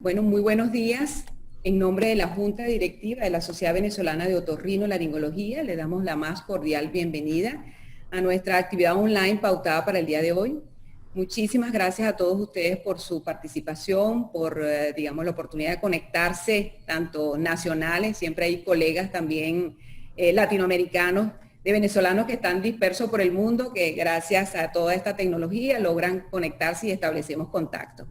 Bueno, muy buenos días. En nombre de la Junta Directiva de la Sociedad Venezolana de Otorrinolaringología, le damos la más cordial bienvenida a nuestra actividad online pautada para el día de hoy. Muchísimas gracias a todos ustedes por su participación, por, digamos, la oportunidad de conectarse, tanto nacionales, siempre hay colegas también latinoamericanos, de venezolanos que están dispersos por el mundo, que gracias a toda esta tecnología logran conectarse y establecemos contacto.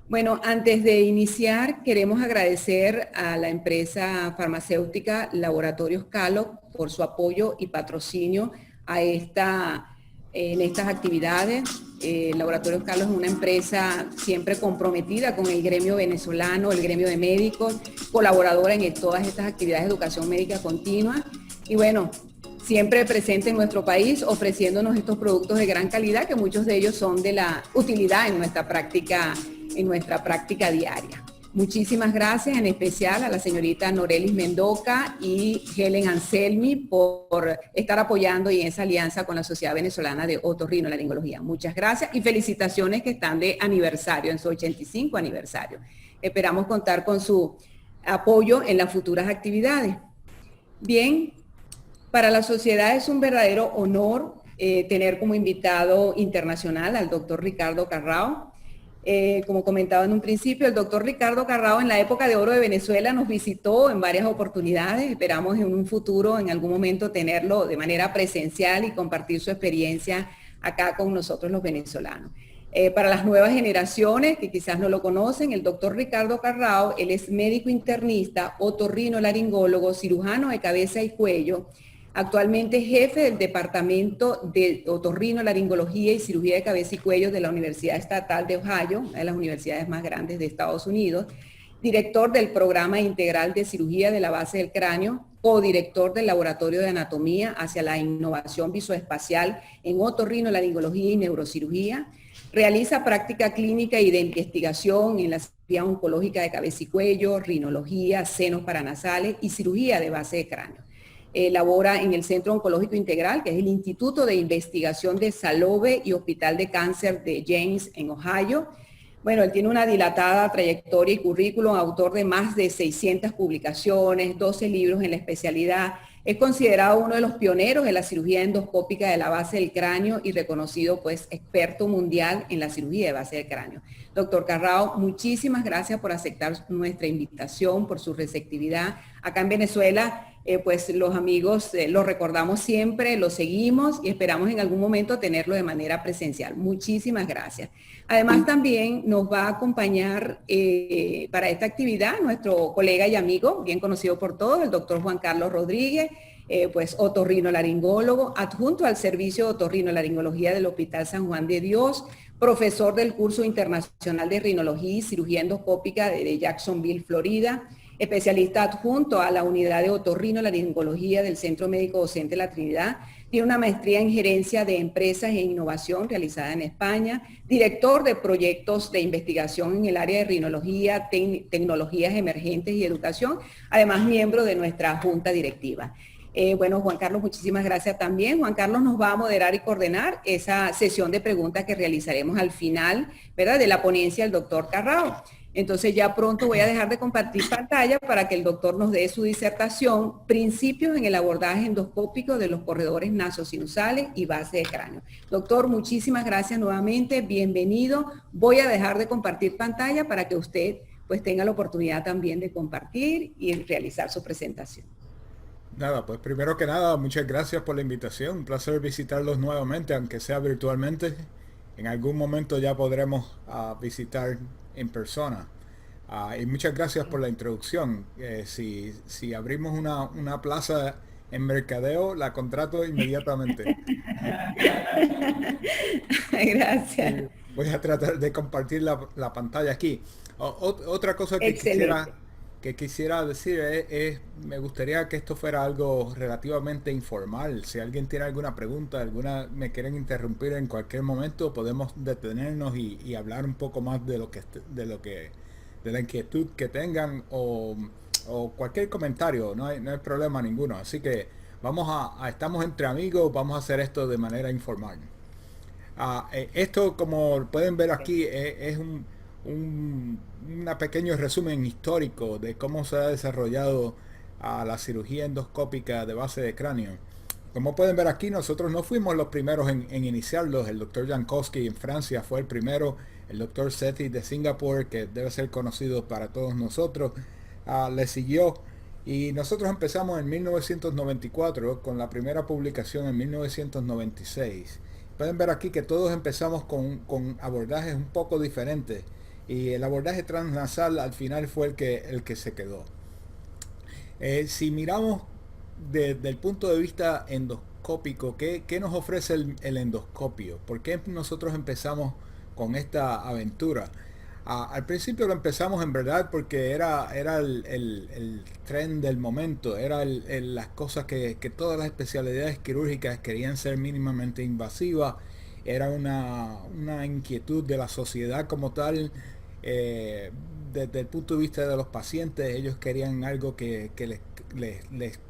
Bueno, antes de iniciar, queremos agradecer a la empresa farmacéutica Laboratorios Calo por su apoyo y patrocinio en estas actividades. Laboratorios Calo es una empresa siempre comprometida con el gremio venezolano, el gremio de médicos, colaboradora en todas estas actividades de educación médica continua. Y bueno, siempre presente en nuestro país, ofreciéndonos estos productos de gran calidad, que muchos de ellos son de la utilidad en nuestra práctica diaria. Muchísimas gracias, en especial a la señorita Norelis Mendoca y Helen Anselmi por estar apoyando y en esa alianza con la Sociedad Venezolana de Otorrinolaringología. Muchas gracias y felicitaciones que están de aniversario, en su 85 aniversario. Esperamos contar con su apoyo en las futuras actividades. Bien, para la sociedad es un verdadero honor tener como invitado internacional al doctor Ricardo Carrao. Como comentaba en un principio, el doctor Ricardo Carrao en la época de oro de Venezuela nos visitó en varias oportunidades. Esperamos en un futuro, en algún momento, tenerlo de manera presencial y compartir su experiencia acá con nosotros los venezolanos. Para las nuevas generaciones que quizás no lo conocen, el doctor Ricardo Carrao, él es médico internista, otorrinolaringólogo, cirujano de cabeza y cuello, actualmente jefe del Departamento de Otorrinolaringología y Cirugía de Cabeza y Cuello de la Universidad Estatal de Ohio, una de las universidades más grandes de Estados Unidos, director del Programa Integral de Cirugía de la Base del Cráneo, codirector del Laboratorio de Anatomía hacia la Innovación Visoespacial en Otorrinolaringología y Neurocirugía, realiza práctica clínica y de investigación en la cirugía oncológica de cabeza y cuello, rinología, senos paranasales y cirugía de base de cráneo. Labora en el Centro Oncológico Integral, que es el Instituto de Investigación de Salobe y Hospital de Cáncer de James en Ohio. Bueno, él tiene una dilatada trayectoria y currículum, autor de más de 600 publicaciones, 12 libros en la especialidad. Es considerado uno de los pioneros de la cirugía endoscópica de la base del cráneo y reconocido, pues, experto mundial en la cirugía de base del cráneo. Doctor Carrao, muchísimas gracias por aceptar nuestra invitación, por su receptividad. Acá en Venezuela, pues los amigos lo recordamos siempre, lo seguimos y esperamos en algún momento tenerlo de manera presencial. Muchísimas gracias. Además también nos va a acompañar para esta actividad nuestro colega y amigo, bien conocido por todos, el doctor Juan Carlos Rodríguez, pues otorrinolaringólogo, adjunto al Servicio de Otorrinolaringología del Hospital San Juan de Dios, profesor del curso internacional de rinología y cirugía endoscópica de Jacksonville, Florida, especialista adjunto a la unidad de otorrinolaringología del Centro Médico Docente La Trinidad, tiene una maestría en gerencia de empresas e innovación realizada en España, director de proyectos de investigación en el área de rinología, tecnologías emergentes y educación, además miembro de nuestra junta directiva. Bueno, Juan Carlos, muchísimas gracias también. Juan Carlos nos va a moderar y coordinar esa sesión de preguntas que realizaremos al final, ¿verdad?, de la ponencia del doctor Carrao. Entonces ya pronto voy a dejar de compartir pantalla para que el doctor nos dé su disertación, principios en el abordaje endoscópico de los corredores nasosinusales y base de cráneo. Doctor, muchísimas gracias nuevamente, bienvenido. Voy a dejar de compartir pantalla para que usted pues tenga la oportunidad también de compartir y realizar su presentación. Nada, pues primero que nada, muchas gracias por la invitación. Un placer visitarlos nuevamente, aunque sea virtualmente. En algún momento ya podremos visitar en persona. Y muchas gracias por la introducción. Si abrimos una plaza en mercadeo, la contrato inmediatamente. Gracias. Voy a tratar de compartir la pantalla aquí. Otra cosa Excelente. que quisiera decir me gustaría que esto fuera algo relativamente informal. Si alguien tiene alguna pregunta, me quieren interrumpir en cualquier momento, podemos detenernos y hablar un poco más de la inquietud que tengan o cualquier comentario. No hay problema ninguno. Así que estamos entre amigos, vamos a hacer esto de manera informal. Esto, como pueden ver aquí, es pequeño resumen histórico de cómo se ha desarrollado la cirugía endoscópica de base de cráneo. Como pueden ver aquí, nosotros no fuimos los primeros en iniciarlos. El doctor Jankowski en Francia fue el primero. El doctor Sethi de Singapur, que debe ser conocido para todos nosotros, le siguió. Y nosotros empezamos en 1994 con la primera publicación en 1996. Pueden ver aquí que todos empezamos con abordajes un poco diferentes. Y el abordaje transnasal al final fue el que se quedó. Si miramos desde el punto de vista endoscópico, ¿qué nos ofrece el endoscopio? ¿Por qué nosotros empezamos con esta aventura? Al principio lo empezamos en verdad porque era el tren del momento, era las cosas que todas las especialidades quirúrgicas querían ser mínimamente invasivas, era una inquietud de la sociedad como tal. Desde el punto de vista de los pacientes, ellos querían algo que les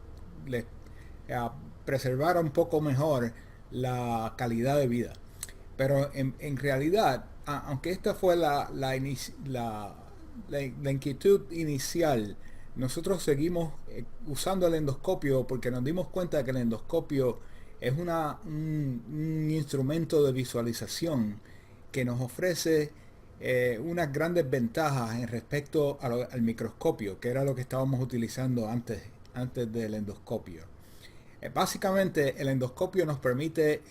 preservara un poco mejor la calidad de vida. Pero en realidad, aunque esta fue la inquietud inicial, nosotros seguimos usando el endoscopio porque nos dimos cuenta que el endoscopio es un instrumento de visualización que nos ofrece unas grandes ventajas en respecto al microscopio, que era lo que estábamos utilizando antes del endoscopio. Básicamente el endoscopio nos permite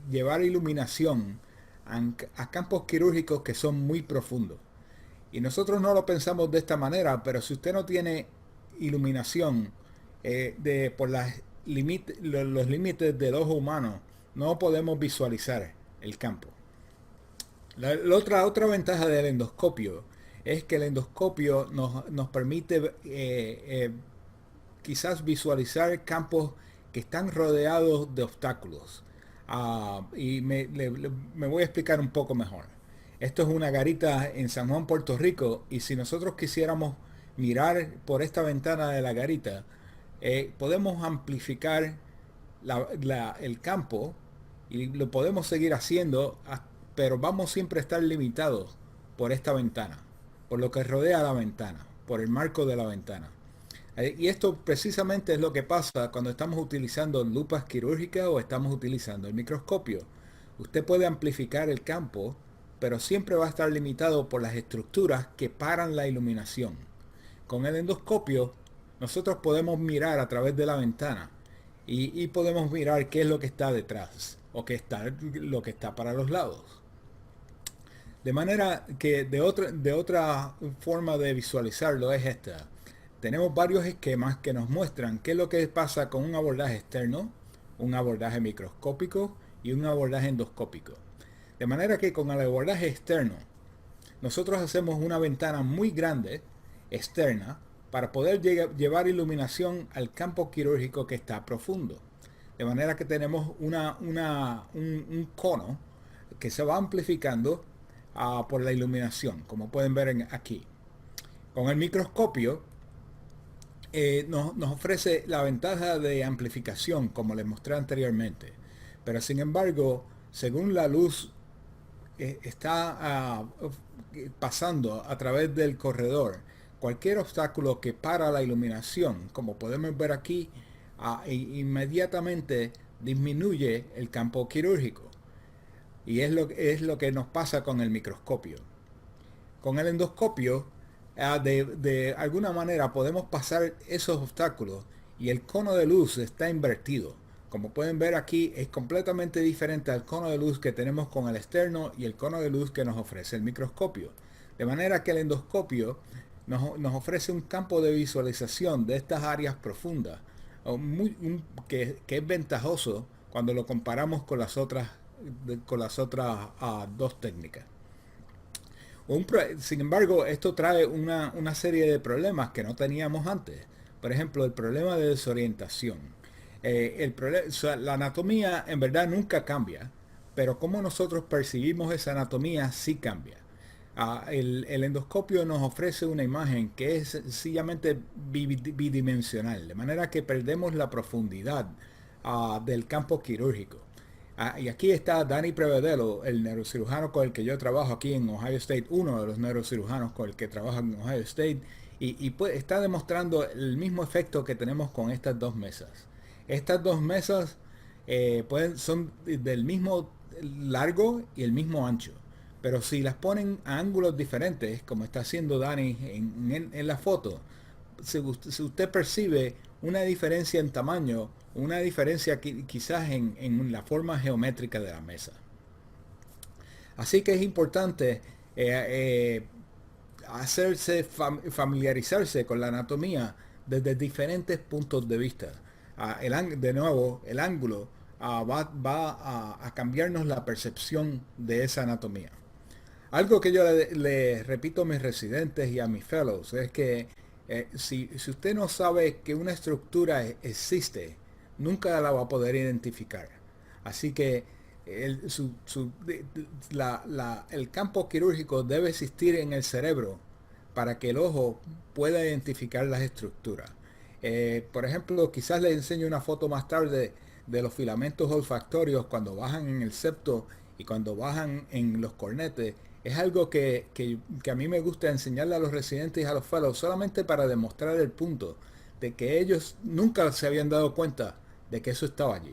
llevar iluminación a campos quirúrgicos que son muy profundos. Y nosotros no lo pensamos de esta manera, pero si usted no tiene iluminación por los límites del ojo humano, no podemos visualizar el campo. La otra ventaja del endoscopio es que el endoscopio nos permite quizás visualizar campos que están rodeados de obstáculos. Y me voy a explicar un poco mejor. Esto es una garita en San Juan, Puerto Rico, y si nosotros quisiéramos mirar por esta ventana de la garita, podemos amplificar el campo y lo podemos seguir haciendo, pero vamos siempre a estar limitados por esta ventana, por lo que rodea la ventana, por el marco de la ventana. Y esto precisamente es lo que pasa cuando estamos utilizando lupas quirúrgicas o estamos utilizando el microscopio. Usted puede amplificar el campo, pero siempre va a estar limitado por las estructuras que paran la iluminación. Con el endoscopio, nosotros podemos mirar a través de la ventana y podemos mirar qué es lo que está detrás o lo que está para los lados. De manera que de otra forma de visualizarlo es esta. Tenemos varios esquemas que nos muestran qué es lo que pasa con un abordaje externo, un abordaje microscópico y un abordaje endoscópico. De manera que con el abordaje externo, nosotros hacemos una ventana muy grande, externa, para poder llevar iluminación al campo quirúrgico que está profundo. De manera que tenemos un cono que se va amplificando por la iluminación, como pueden ver aquí. Con el microscopio, nos ofrece la ventaja de amplificación, como les mostré anteriormente. Pero sin embargo, según la luz está pasando a través del corredor, cualquier obstáculo que para la iluminación, como podemos ver aquí, inmediatamente disminuye el campo quirúrgico. Y es lo que nos pasa con el microscopio. Con el endoscopio, de alguna manera podemos pasar esos obstáculos y el cono de luz está invertido. Como pueden ver aquí, es completamente diferente al cono de luz que tenemos con el externo y el cono de luz que nos ofrece el microscopio. De manera que el endoscopio nos ofrece un campo de visualización de estas áreas profundas que es ventajoso cuando lo comparamos con las otras dos técnicas. Sin embargo, esto trae una serie de problemas que no teníamos antes. Por ejemplo, el problema de desorientación. La anatomía en verdad nunca cambia, pero cómo nosotros percibimos esa anatomía sí cambia. El endoscopio nos ofrece una imagen que es sencillamente bidimensional, de manera que perdemos la profundidad del campo quirúrgico. Y aquí está Danny Prevedelo, el neurocirujano con el que yo trabajo aquí en Ohio State, uno de los neurocirujanos con el que trabaja en Ohio State, y pues está demostrando el mismo efecto que tenemos con estas dos mesas. Estas dos mesas son del mismo largo y el mismo ancho, pero si las ponen a ángulos diferentes, como está haciendo Danny en la foto, si usted percibe una diferencia en tamaño, una diferencia quizás en la forma geométrica de la mesa. Así que es importante familiarizarse con la anatomía desde diferentes puntos de vista. De nuevo, el ángulo va a cambiarnos la percepción de esa anatomía. Algo que yo le repito a mis residentes y a mis fellows es que si usted no sabe que una estructura existe, nunca la va a poder identificar. Así que el campo quirúrgico debe existir en el cerebro para que el ojo pueda identificar las estructuras. Por ejemplo, quizás les enseño una foto más tarde de los filamentos olfactorios cuando bajan en el septo y cuando bajan en los cornetes. Es algo que a mí me gusta enseñarle a los residentes y a los fellows solamente para demostrar el punto de que ellos nunca se habían dado cuenta de que eso estaba allí.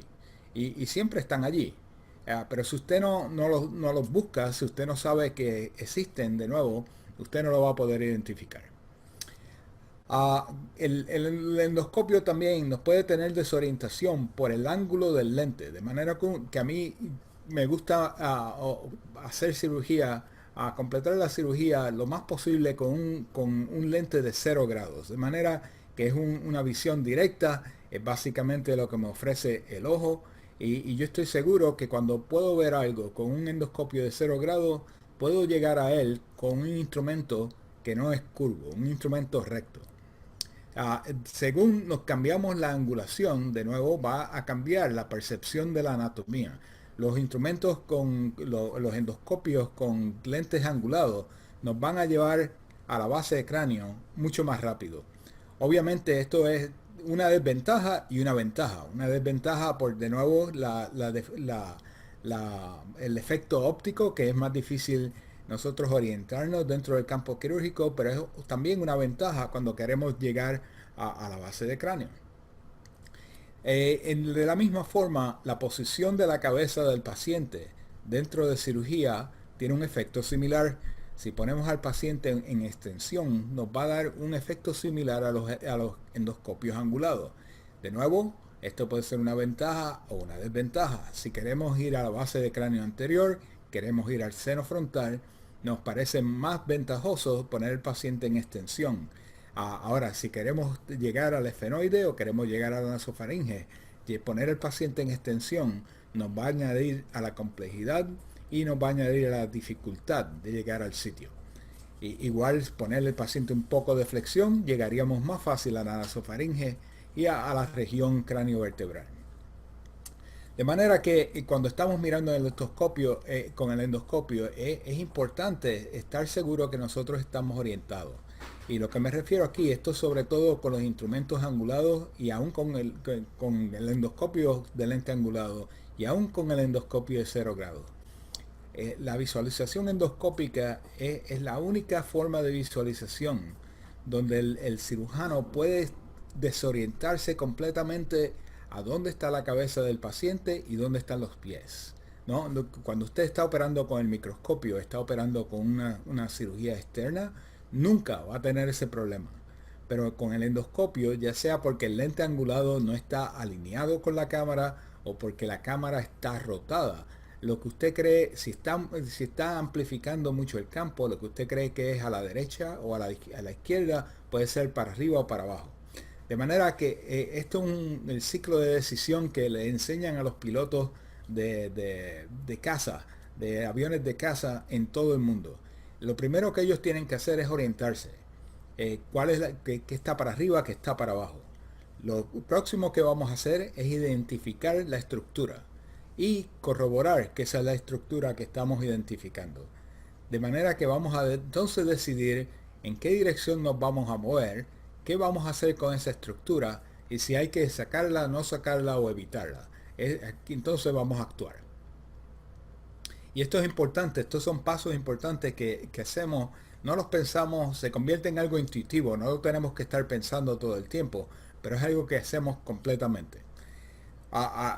Y siempre están allí. Pero si usted no los busca, si usted no sabe que existen de nuevo, usted no lo va a poder identificar. El endoscopio también nos puede tener desorientación por el ángulo del lente, de manera que a mí me gusta hacer cirugía, completar la cirugía lo más posible con un lente de 0 grados, de manera que es una visión directa, es básicamente lo que me ofrece el ojo, y yo estoy seguro que cuando puedo ver algo con un endoscopio de 0 grados, puedo llegar a él con un instrumento que no es curvo, un instrumento recto. Según nos cambiamos la angulación, de nuevo va a cambiar la percepción de la anatomía. Los instrumentos con los endoscopios con lentes angulados nos van a llevar a la base de cráneo mucho más rápido. Obviamente esto es una desventaja y una ventaja. Una desventaja por de nuevo el efecto óptico, que es más difícil nosotros orientarnos dentro del campo quirúrgico, pero es también una ventaja cuando queremos llegar a la base de cráneo. De la misma forma, la posición de la cabeza del paciente dentro de cirugía tiene un efecto similar. Si ponemos al paciente en extensión, nos va a dar un efecto similar a los endoscopios angulados. De nuevo, esto puede ser una ventaja o una desventaja. Si queremos ir a la base de cráneo anterior, queremos ir al seno frontal, nos parece más ventajoso poner el paciente en extensión. Ahora, si queremos llegar al esfenoide o queremos llegar a la nasofaringe, poner el paciente en extensión nos va a añadir a la complejidad y nos va a añadir a la dificultad de llegar al sitio. Igual ponerle al paciente un poco de flexión, llegaríamos más fácil a la nasofaringe y a la región cráneo-vertebral. De manera que cuando estamos mirando el endoscopio, con el endoscopio, es importante estar seguro que nosotros estamos orientados. Y lo que me refiero aquí, esto sobre todo con los instrumentos angulados y aún con el endoscopio de lente angulado y aún con el endoscopio de 0 grados. La visualización endoscópica es la única forma de visualización donde el cirujano puede desorientarse completamente a dónde está la cabeza del paciente y dónde están los pies. ¿No? Cuando usted está operando con el microscopio, está operando con una cirugía externa, nunca va a tener ese problema. Pero con el endoscopio, ya sea porque el lente angulado no está alineado con la cámara o porque la cámara está rotada, lo que usted cree, si está amplificando mucho el campo, lo que usted cree que es a la derecha o a la izquierda, puede ser para arriba o para abajo. De manera que esto es el ciclo de decisión que le enseñan a los pilotos de caza, de aviones de caza en todo el mundo. Lo primero que ellos tienen que hacer es orientarse. ¿Qué está para arriba, qué está para abajo? Lo próximo que vamos a hacer es identificar la estructura y corroborar que esa es la estructura que estamos identificando. De manera que vamos a entonces decidir en qué dirección nos vamos a mover, qué vamos a hacer con esa estructura y si hay que sacarla, no sacarla o evitarla. Entonces vamos a actuar. Y esto es importante, estos son pasos importantes que hacemos, no los pensamos, se convierte en algo intuitivo, no lo tenemos que estar pensando todo el tiempo, pero es algo que hacemos completamente.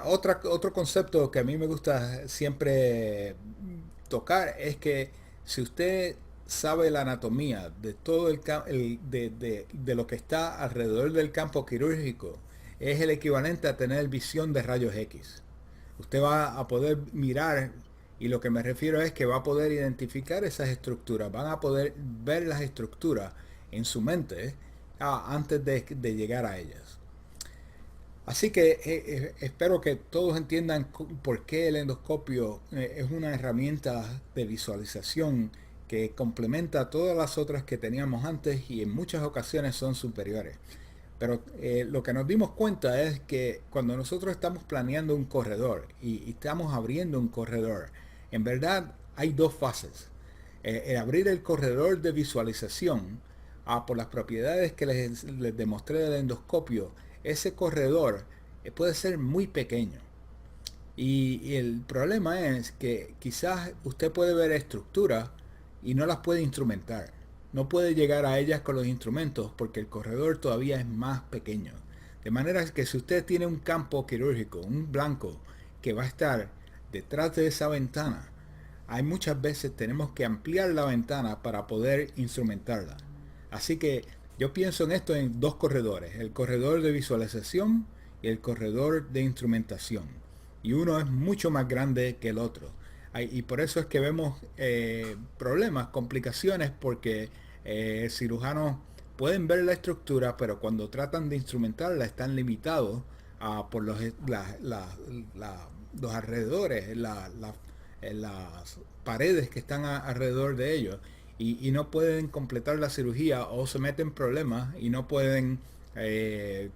Otro concepto que a mí me gusta siempre tocar es que si usted sabe la anatomía de todo de lo que está alrededor del campo quirúrgico, es el equivalente a tener visión de rayos X. Usted va a poder mirar, y lo que me refiero es que va a poder identificar esas estructuras, van a poder ver las estructuras en su mente antes de llegar a ellas. Así que espero que todos entiendan por qué el endoscopio es una herramienta de visualización que complementa a todas las otras que teníamos antes y en muchas ocasiones son superiores. Pero lo que nos dimos cuenta es que cuando nosotros estamos planeando un corredor y estamos abriendo un corredor, en verdad hay dos fases. El abrir el corredor de visualización, por las propiedades que les demostré del endoscopio, ese corredor puede ser muy pequeño. Y el problema es que quizás usted puede ver estructuras y no las puede instrumentar. No puede llegar a ellas con los instrumentos porque el corredor todavía es más pequeño. De manera que si usted tiene un campo quirúrgico, un blanco, que va a estar detrás de esa ventana, hay muchas veces tenemos que ampliar la ventana para poder instrumentarla. Así que yo pienso en esto en dos corredores, el corredor de visualización y el corredor de instrumentación. Y uno es mucho más grande que el otro. Y por eso es que vemos problemas, complicaciones, porque cirujanos pueden ver la estructura, pero cuando tratan de instrumentarla están limitados por los alrededores, las paredes que están alrededor de ellos. Y no pueden completar la cirugía o se meten problemas y no pueden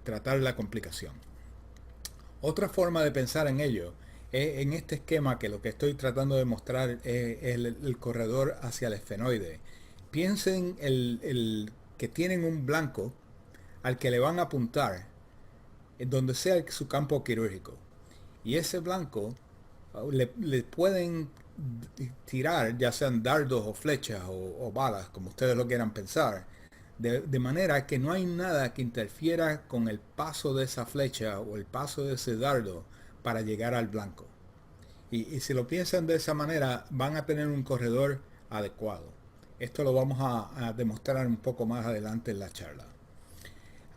tratar la complicación. Otra forma de pensar en ello es en este esquema que lo que estoy tratando de mostrar es el corredor hacia el esfenoide. Piensen que tienen un blanco al que le van a apuntar en donde sea su campo quirúrgico. Y ese blanco le pueden tirar, ya sean dardos o flechas o balas, como ustedes lo quieran pensar, de manera que no hay nada que interfiera con el paso de esa flecha o el paso de ese dardo para llegar al blanco. Y si lo piensan de esa manera, van a tener un corredor adecuado. Esto lo vamos a demostrar un poco más adelante en la charla.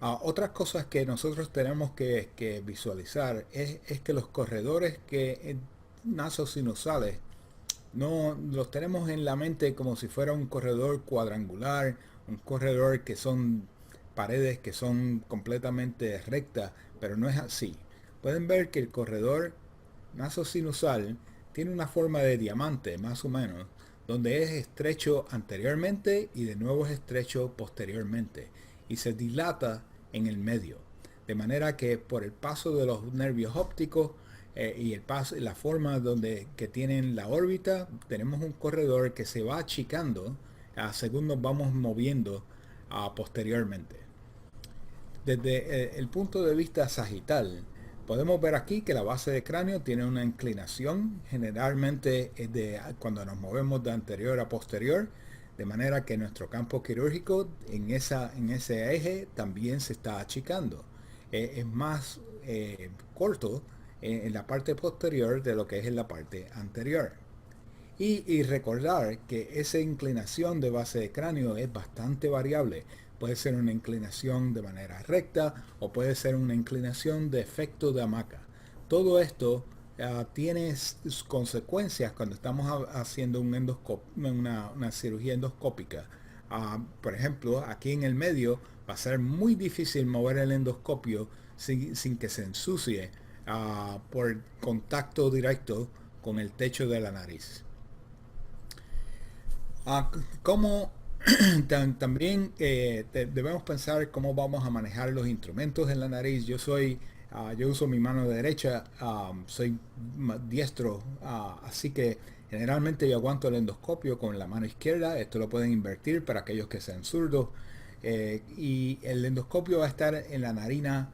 Otras cosas que nosotros tenemos que visualizar es que los corredores nasosinusales no los tenemos en la mente como si fuera un corredor cuadrangular, un corredor que son paredes que son completamente rectas, pero no es así. Pueden ver que el corredor nasosinusal tiene una forma de diamante, más o menos, donde es estrecho anteriormente y de nuevo es estrecho posteriormente y se dilata en el medio, de manera que por el paso de los nervios ópticos y la forma que tienen la órbita, tenemos un corredor que se va achicando según nos vamos moviendo posteriormente. Desde el punto de vista sagital, podemos ver aquí que la base de cráneo tiene una inclinación, generalmente cuando nos movemos de anterior a posterior, de manera que nuestro campo quirúrgico en ese eje también se está achicando. Es más corto en la parte posterior de lo que es en la parte anterior. Y recordar que esa inclinación de base de cráneo es bastante variable. Puede ser una inclinación de manera recta o puede ser una inclinación de efecto de hamaca. Todo esto tiene consecuencias cuando estamos haciendo una cirugía endoscópica. Por ejemplo, aquí en el medio va a ser muy difícil mover el endoscopio sin que se ensucie por contacto directo con el techo de la nariz. Como también debemos pensar cómo vamos a manejar los instrumentos en la nariz. Yo uso mi mano derecha, soy diestro, así que generalmente yo aguanto el endoscopio con la mano izquierda. Esto lo pueden invertir para aquellos que sean zurdos. Y el endoscopio va a estar en la narina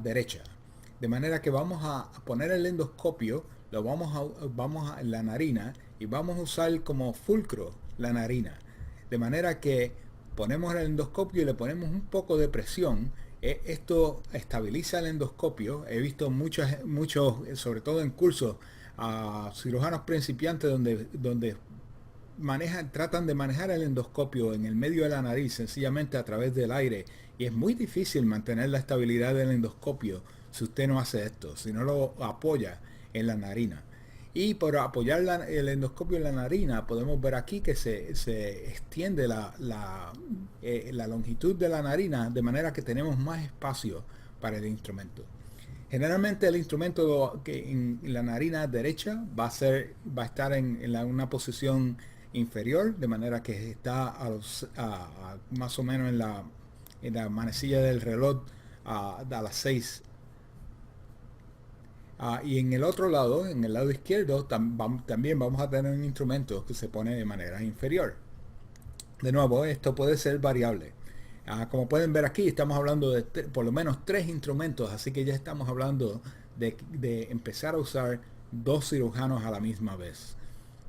derecha. De manera que vamos a poner el endoscopio, lo vamos a en la narina y vamos a usar como fulcro la narina. De manera que ponemos el endoscopio y le ponemos un poco de presión. Esto estabiliza el endoscopio. He visto muchos, sobre todo en cursos, a cirujanos principiantes donde tratan de manejar el endoscopio en el medio de la nariz sencillamente a través del aire, y es muy difícil mantener la estabilidad del endoscopio si usted no hace esto, si no lo apoya en la narina. Y por apoyar el endoscopio en la narina podemos ver aquí que se extiende la longitud de la narina, de manera que tenemos más espacio para el instrumento. Generalmente el instrumento que en la narina derecha va a estar en una posición inferior, de manera que está más o menos en la manecilla del reloj a las 6. Y en el otro lado, en el lado izquierdo, también vamos a tener un instrumento que se pone de manera inferior. De nuevo, esto puede ser variable. Como pueden ver aquí, estamos hablando de por lo menos 3 instrumentos, así que ya estamos hablando de empezar a usar 2 cirujanos a la misma vez.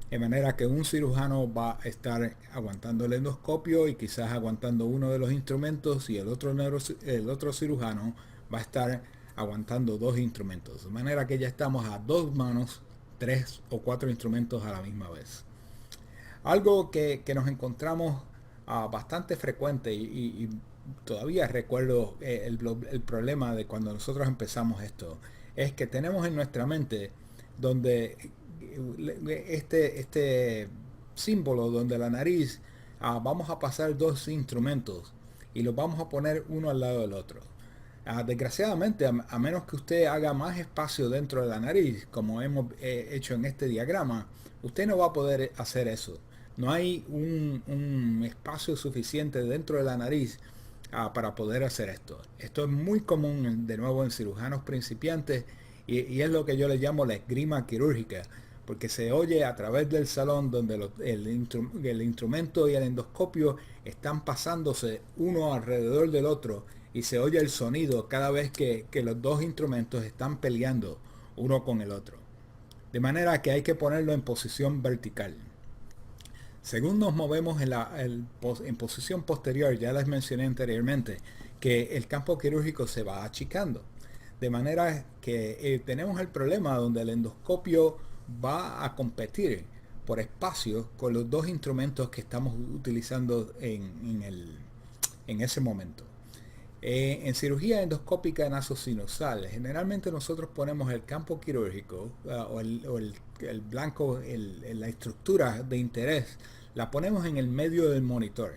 De manera que un cirujano va a estar aguantando el endoscopio y quizás aguantando uno de los instrumentos, y el otro cirujano va a estar aguantando 2 instrumentos. De manera que ya estamos a 2 manos, 3 o 4 instrumentos a la misma vez. Algo que nos encontramos bastante frecuente, y todavía recuerdo el problema de cuando nosotros empezamos esto, es que tenemos en nuestra mente donde este símbolo donde la nariz, vamos a pasar 2 instrumentos y los vamos a poner uno al lado del otro. Desgraciadamente, a menos que usted haga más espacio dentro de la nariz, como hemos hecho en este diagrama, usted no va a poder hacer eso. No hay un espacio suficiente dentro de la nariz para poder hacer esto. Esto es muy común, de nuevo, en cirujanos principiantes, y es lo que yo le llamo la esgrima quirúrgica, porque se oye a través del salón donde el instrumento y el endoscopio están pasándose uno alrededor del otro, y se oye el sonido cada vez que los 2 instrumentos están peleando uno con el otro. De manera que hay que ponerlo en posición vertical. Según nos movemos en posición posterior, ya les mencioné anteriormente que el campo quirúrgico se va achicando. De manera que tenemos el problema donde el endoscopio va a competir por espacio con los 2 instrumentos que estamos utilizando en ese momento. En cirugía endoscópica nasosinusal, generalmente nosotros ponemos el campo quirúrgico o el blanco, la estructura de interés, la ponemos en el medio del monitor.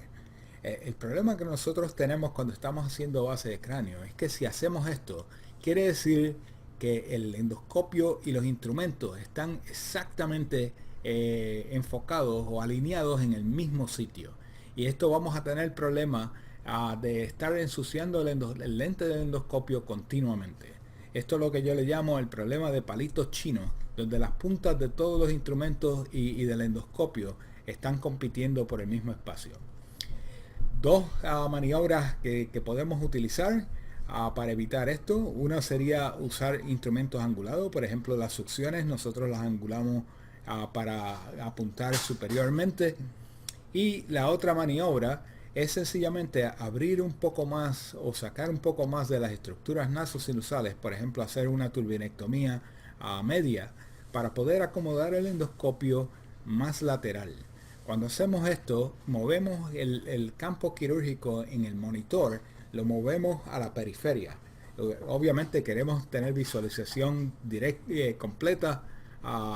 El problema que nosotros tenemos cuando estamos haciendo base de cráneo es que si hacemos esto, quiere decir que el endoscopio y los instrumentos están exactamente enfocados o alineados en el mismo sitio. Y esto vamos a tener problemas de estar ensuciando el lente del endoscopio continuamente. Esto es lo que yo le llamo el problema de palitos chinos, donde las puntas de todos los instrumentos y del endoscopio están compitiendo por el mismo espacio. 2 maniobras que podemos utilizar para evitar esto. Una sería usar instrumentos angulados. Por ejemplo, las succiones nosotros las angulamos para apuntar superiormente, y la otra maniobra es sencillamente abrir un poco más o sacar un poco más de las estructuras nasosinusales, por ejemplo hacer una turbinectomía media para poder acomodar el endoscopio más lateral. Cuando hacemos esto, movemos el campo quirúrgico en el monitor, lo movemos a la periferia. Obviamente queremos tener visualización completa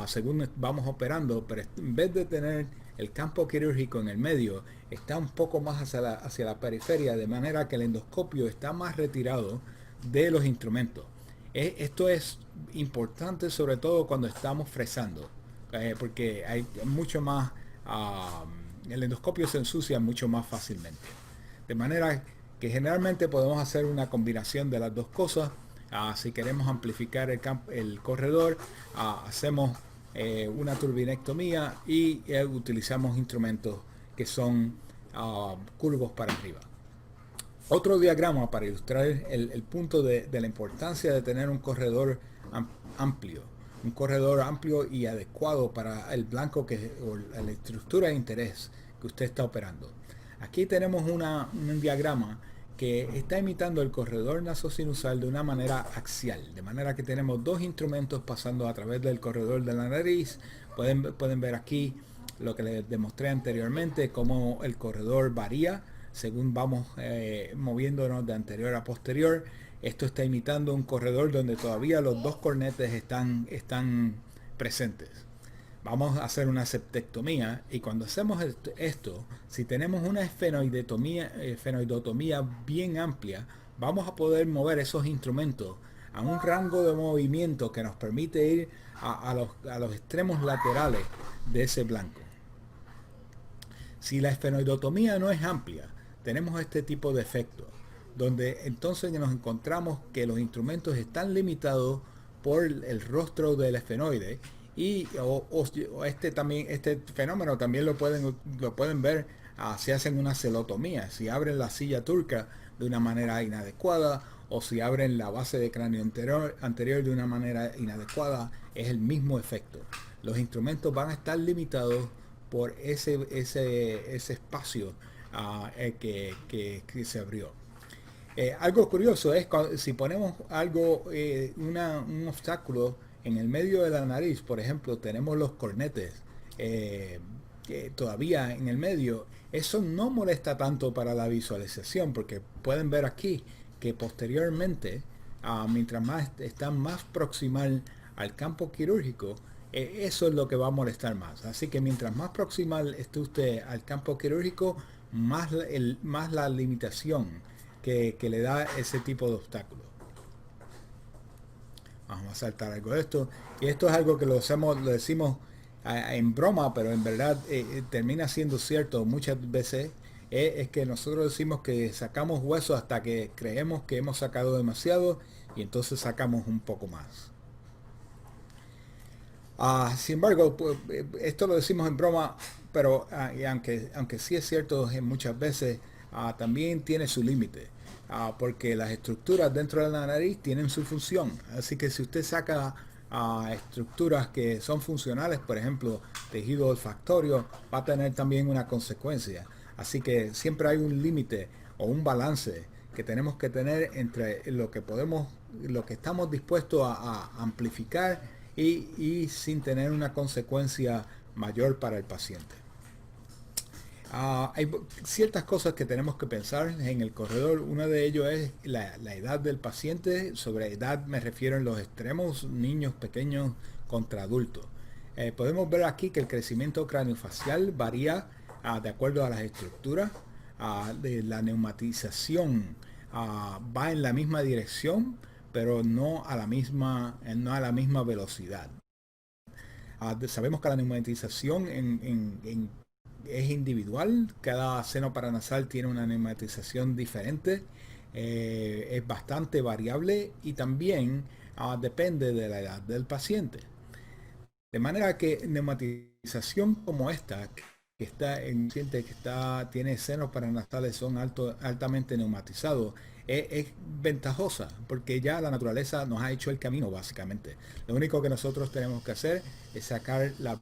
según vamos operando, pero en vez de tener el campo quirúrgico en el medio, está un poco más hacia la periferia, de manera que el endoscopio está más retirado de los instrumentos. Esto es importante sobre todo cuando estamos fresando, porque hay mucho más, el endoscopio se ensucia mucho más fácilmente. De manera que generalmente podemos hacer una combinación de las 2 cosas. Si queremos amplificar el corredor, hacemos una turbinectomía y utilizamos instrumentos que son curvos para arriba. Otro diagrama para ilustrar el punto de la importancia de tener un corredor amplio. un corredor amplio y adecuado para el blanco o la estructura de interés que usted está operando. Aquí tenemos un diagrama que está imitando el corredor nasosinusal de una manera axial, de manera que tenemos dos instrumentos pasando a través del corredor de la nariz. Pueden ver aquí lo que les demostré anteriormente, cómo el corredor varía según vamos moviéndonos de anterior a posterior. Esto está imitando un corredor donde todavía los dos cornetes están presentes. Vamos a hacer una septectomía y cuando hacemos esto, si tenemos una esfenoidotomía bien amplia, vamos a poder mover esos instrumentos a un rango de movimiento que nos permite ir a los extremos laterales de ese blanco. Si la esfenoidotomía no es amplia, tenemos este tipo de efecto, donde entonces nos encontramos que los instrumentos están limitados por el rostro del esfenoide y este fenómeno también lo pueden ver si hacen una celotomía, si abren la silla turca de una manera inadecuada o si abren la base de cráneo anterior de una manera inadecuada, es el mismo efecto. Los instrumentos van a estar limitados por ese espacio que se abrió. Algo curioso es si ponemos un obstáculo en el medio de la nariz, por ejemplo, tenemos los cornetes todavía en el medio, eso no molesta tanto para la visualización, porque pueden ver aquí que posteriormente, mientras más está más proximal al campo quirúrgico, eso es lo que va a molestar más. Así que mientras más proximal esté usted al campo quirúrgico, más la limitación que le da ese tipo de obstáculo. Vamos a saltar algo de esto. Y esto es algo que lo decimos en broma, pero en verdad termina siendo cierto muchas veces. Es que nosotros decimos que sacamos hueso hasta que creemos que hemos sacado demasiado y entonces sacamos un poco más. Sin embargo, pues, esto lo decimos en broma, pero aunque sí es cierto muchas veces, también tiene su límite, porque las estructuras dentro de la nariz tienen su función. Así que si usted saca estructuras que son funcionales, por ejemplo, tejido olfactorio, va a tener también una consecuencia. Así que siempre hay un límite o un balance que tenemos que tener entre lo que estamos dispuestos a amplificar y sin tener una consecuencia mayor para el paciente. Hay ciertas cosas que tenemos que pensar en el corredor. Una de ellos es la edad del paciente. Sobre edad me refiero en los extremos, niños pequeños contra adultos. Podemos ver aquí que el crecimiento craneofacial varía de acuerdo a las estructuras. De la neumatización va en la misma dirección, pero no a la misma velocidad. Sabemos que la neumatización es individual, cada seno paranasal tiene una neumatización diferente, es bastante variable y también depende de la edad del paciente. De manera que neumatización como esta, que está en un paciente que tiene senos paranasales son altamente neumatizados, es ventajosa porque ya la naturaleza nos ha hecho el camino básicamente. Lo único que nosotros tenemos que hacer es sacar las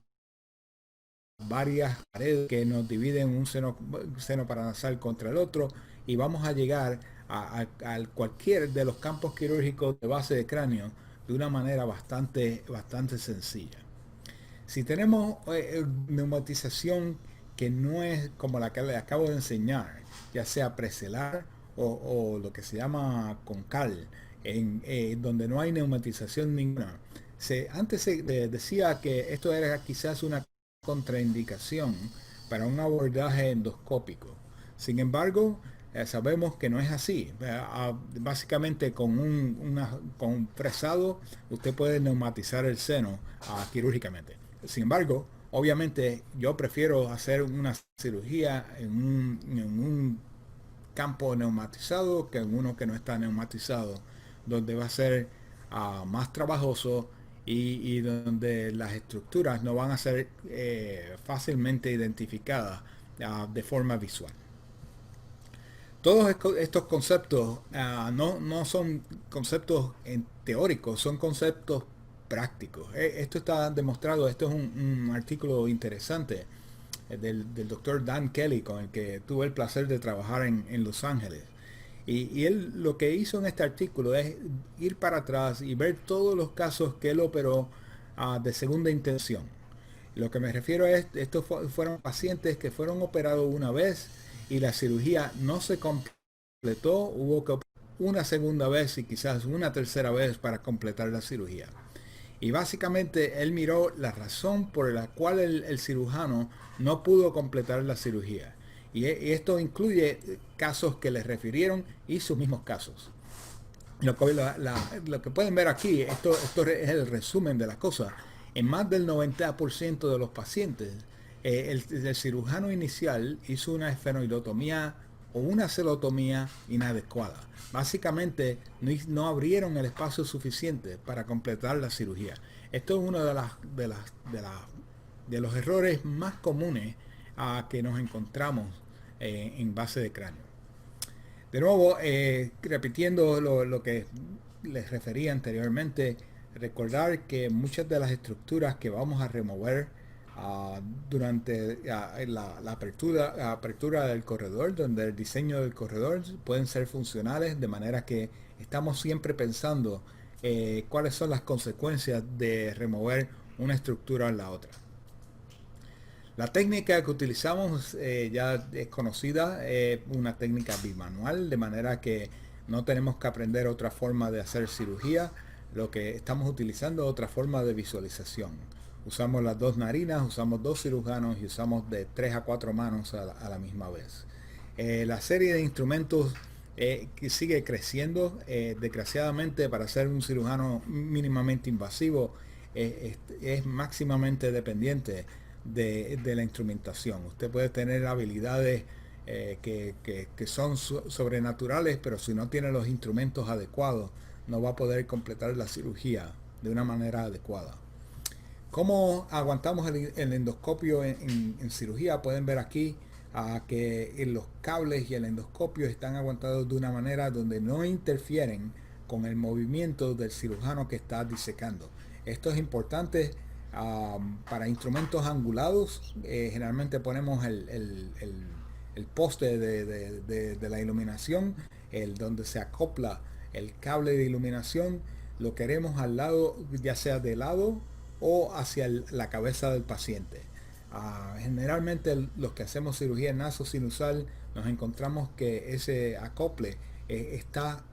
varias paredes que nos dividen un seno paranasal contra el otro y vamos a llegar a cualquier de los campos quirúrgicos de base de cráneo de una manera bastante sencilla. Si tenemos neumatización que no es como la que le acabo de enseñar, ya sea preselar o lo que se llama concal, donde no hay neumatización ninguna. Antes se decía que esto era quizás una contraindicación para un abordaje endoscópico. Sin embargo, sabemos que no es así. Básicamente con un fresado usted puede neumatizar el seno quirúrgicamente. Sin embargo, obviamente yo prefiero hacer una cirugía en un campo neumatizado que en uno que no está neumatizado, donde va a ser más trabajoso y donde las estructuras no van a ser fácilmente identificadas de forma visual. Todos estos conceptos no son conceptos teóricos, son conceptos prácticos. Esto está demostrado, esto es un artículo interesante del doctor Dan Kelly, con el que tuve el placer de trabajar en Los Ángeles. Y él lo que hizo en este artículo es ir para atrás y ver todos los casos que él operó de segunda intención. Lo que me refiero es, estos fueron pacientes que fueron operados una vez y la cirugía no se completó, hubo que operar una segunda vez y quizás una tercera vez para completar la cirugía. Y básicamente él miró la razón por la cual el cirujano no pudo completar la cirugía. Y esto incluye casos que le refirieron y sus mismos casos. Lo que pueden ver aquí, esto es el resumen de las cosas. En más del 90% de los pacientes, el cirujano inicial hizo una esfenoidotomía o una celotomía inadecuada. Básicamente no abrieron el espacio suficiente para completar la cirugía. Esto es uno de los errores más comunes que nos encontramos en base de cráneo. De nuevo, repitiendo lo que les refería anteriormente, recordar que muchas de las estructuras que vamos a remover durante la apertura del corredor, donde el diseño del corredor pueden ser funcionales, de manera que estamos siempre pensando cuáles son las consecuencias de remover una estructura a la otra. La técnica que utilizamos ya es conocida, una técnica bimanual, de manera que no tenemos que aprender otra forma de hacer cirugía. Lo que estamos utilizando es otra forma de visualización. Usamos las dos narinas, usamos dos cirujanos y usamos de 3 a 4 manos a la misma vez. La serie de instrumentos que sigue creciendo. Desgraciadamente, para ser un cirujano mínimamente invasivo es máximamente dependiente de la instrumentación. Usted puede tener habilidades que son sobrenaturales, pero si no tiene los instrumentos adecuados, no va a poder completar la cirugía de una manera adecuada. ¿Cómo aguantamos el endoscopio en cirugía? Pueden ver aquí que los cables y el endoscopio están aguantados de una manera donde no interfieren con el movimiento del cirujano que está disecando. Esto es importante para instrumentos angulados. Generalmente ponemos el poste de la iluminación, donde se acopla el cable de iluminación. Lo queremos al lado, ya sea de lado o hacia la cabeza del paciente. Generalmente los que hacemos cirugía nasosinusal nos encontramos que ese acople está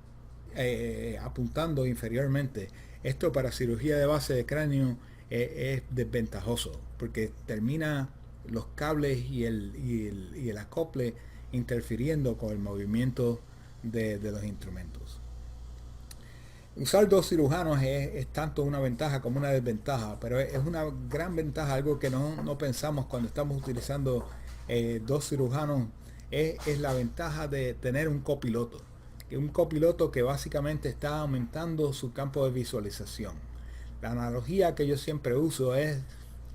apuntando inferiormente. Esto para cirugía de base de cráneo es desventajoso, porque termina los cables y el acople interfiriendo con el movimiento de los instrumentos. Usar dos cirujanos es tanto una ventaja como una desventaja, pero es una gran ventaja, algo que no pensamos cuando estamos utilizando dos cirujanos, es la ventaja de tener un copiloto. Un copiloto que básicamente está aumentando su campo de visualización. La analogía que yo siempre uso es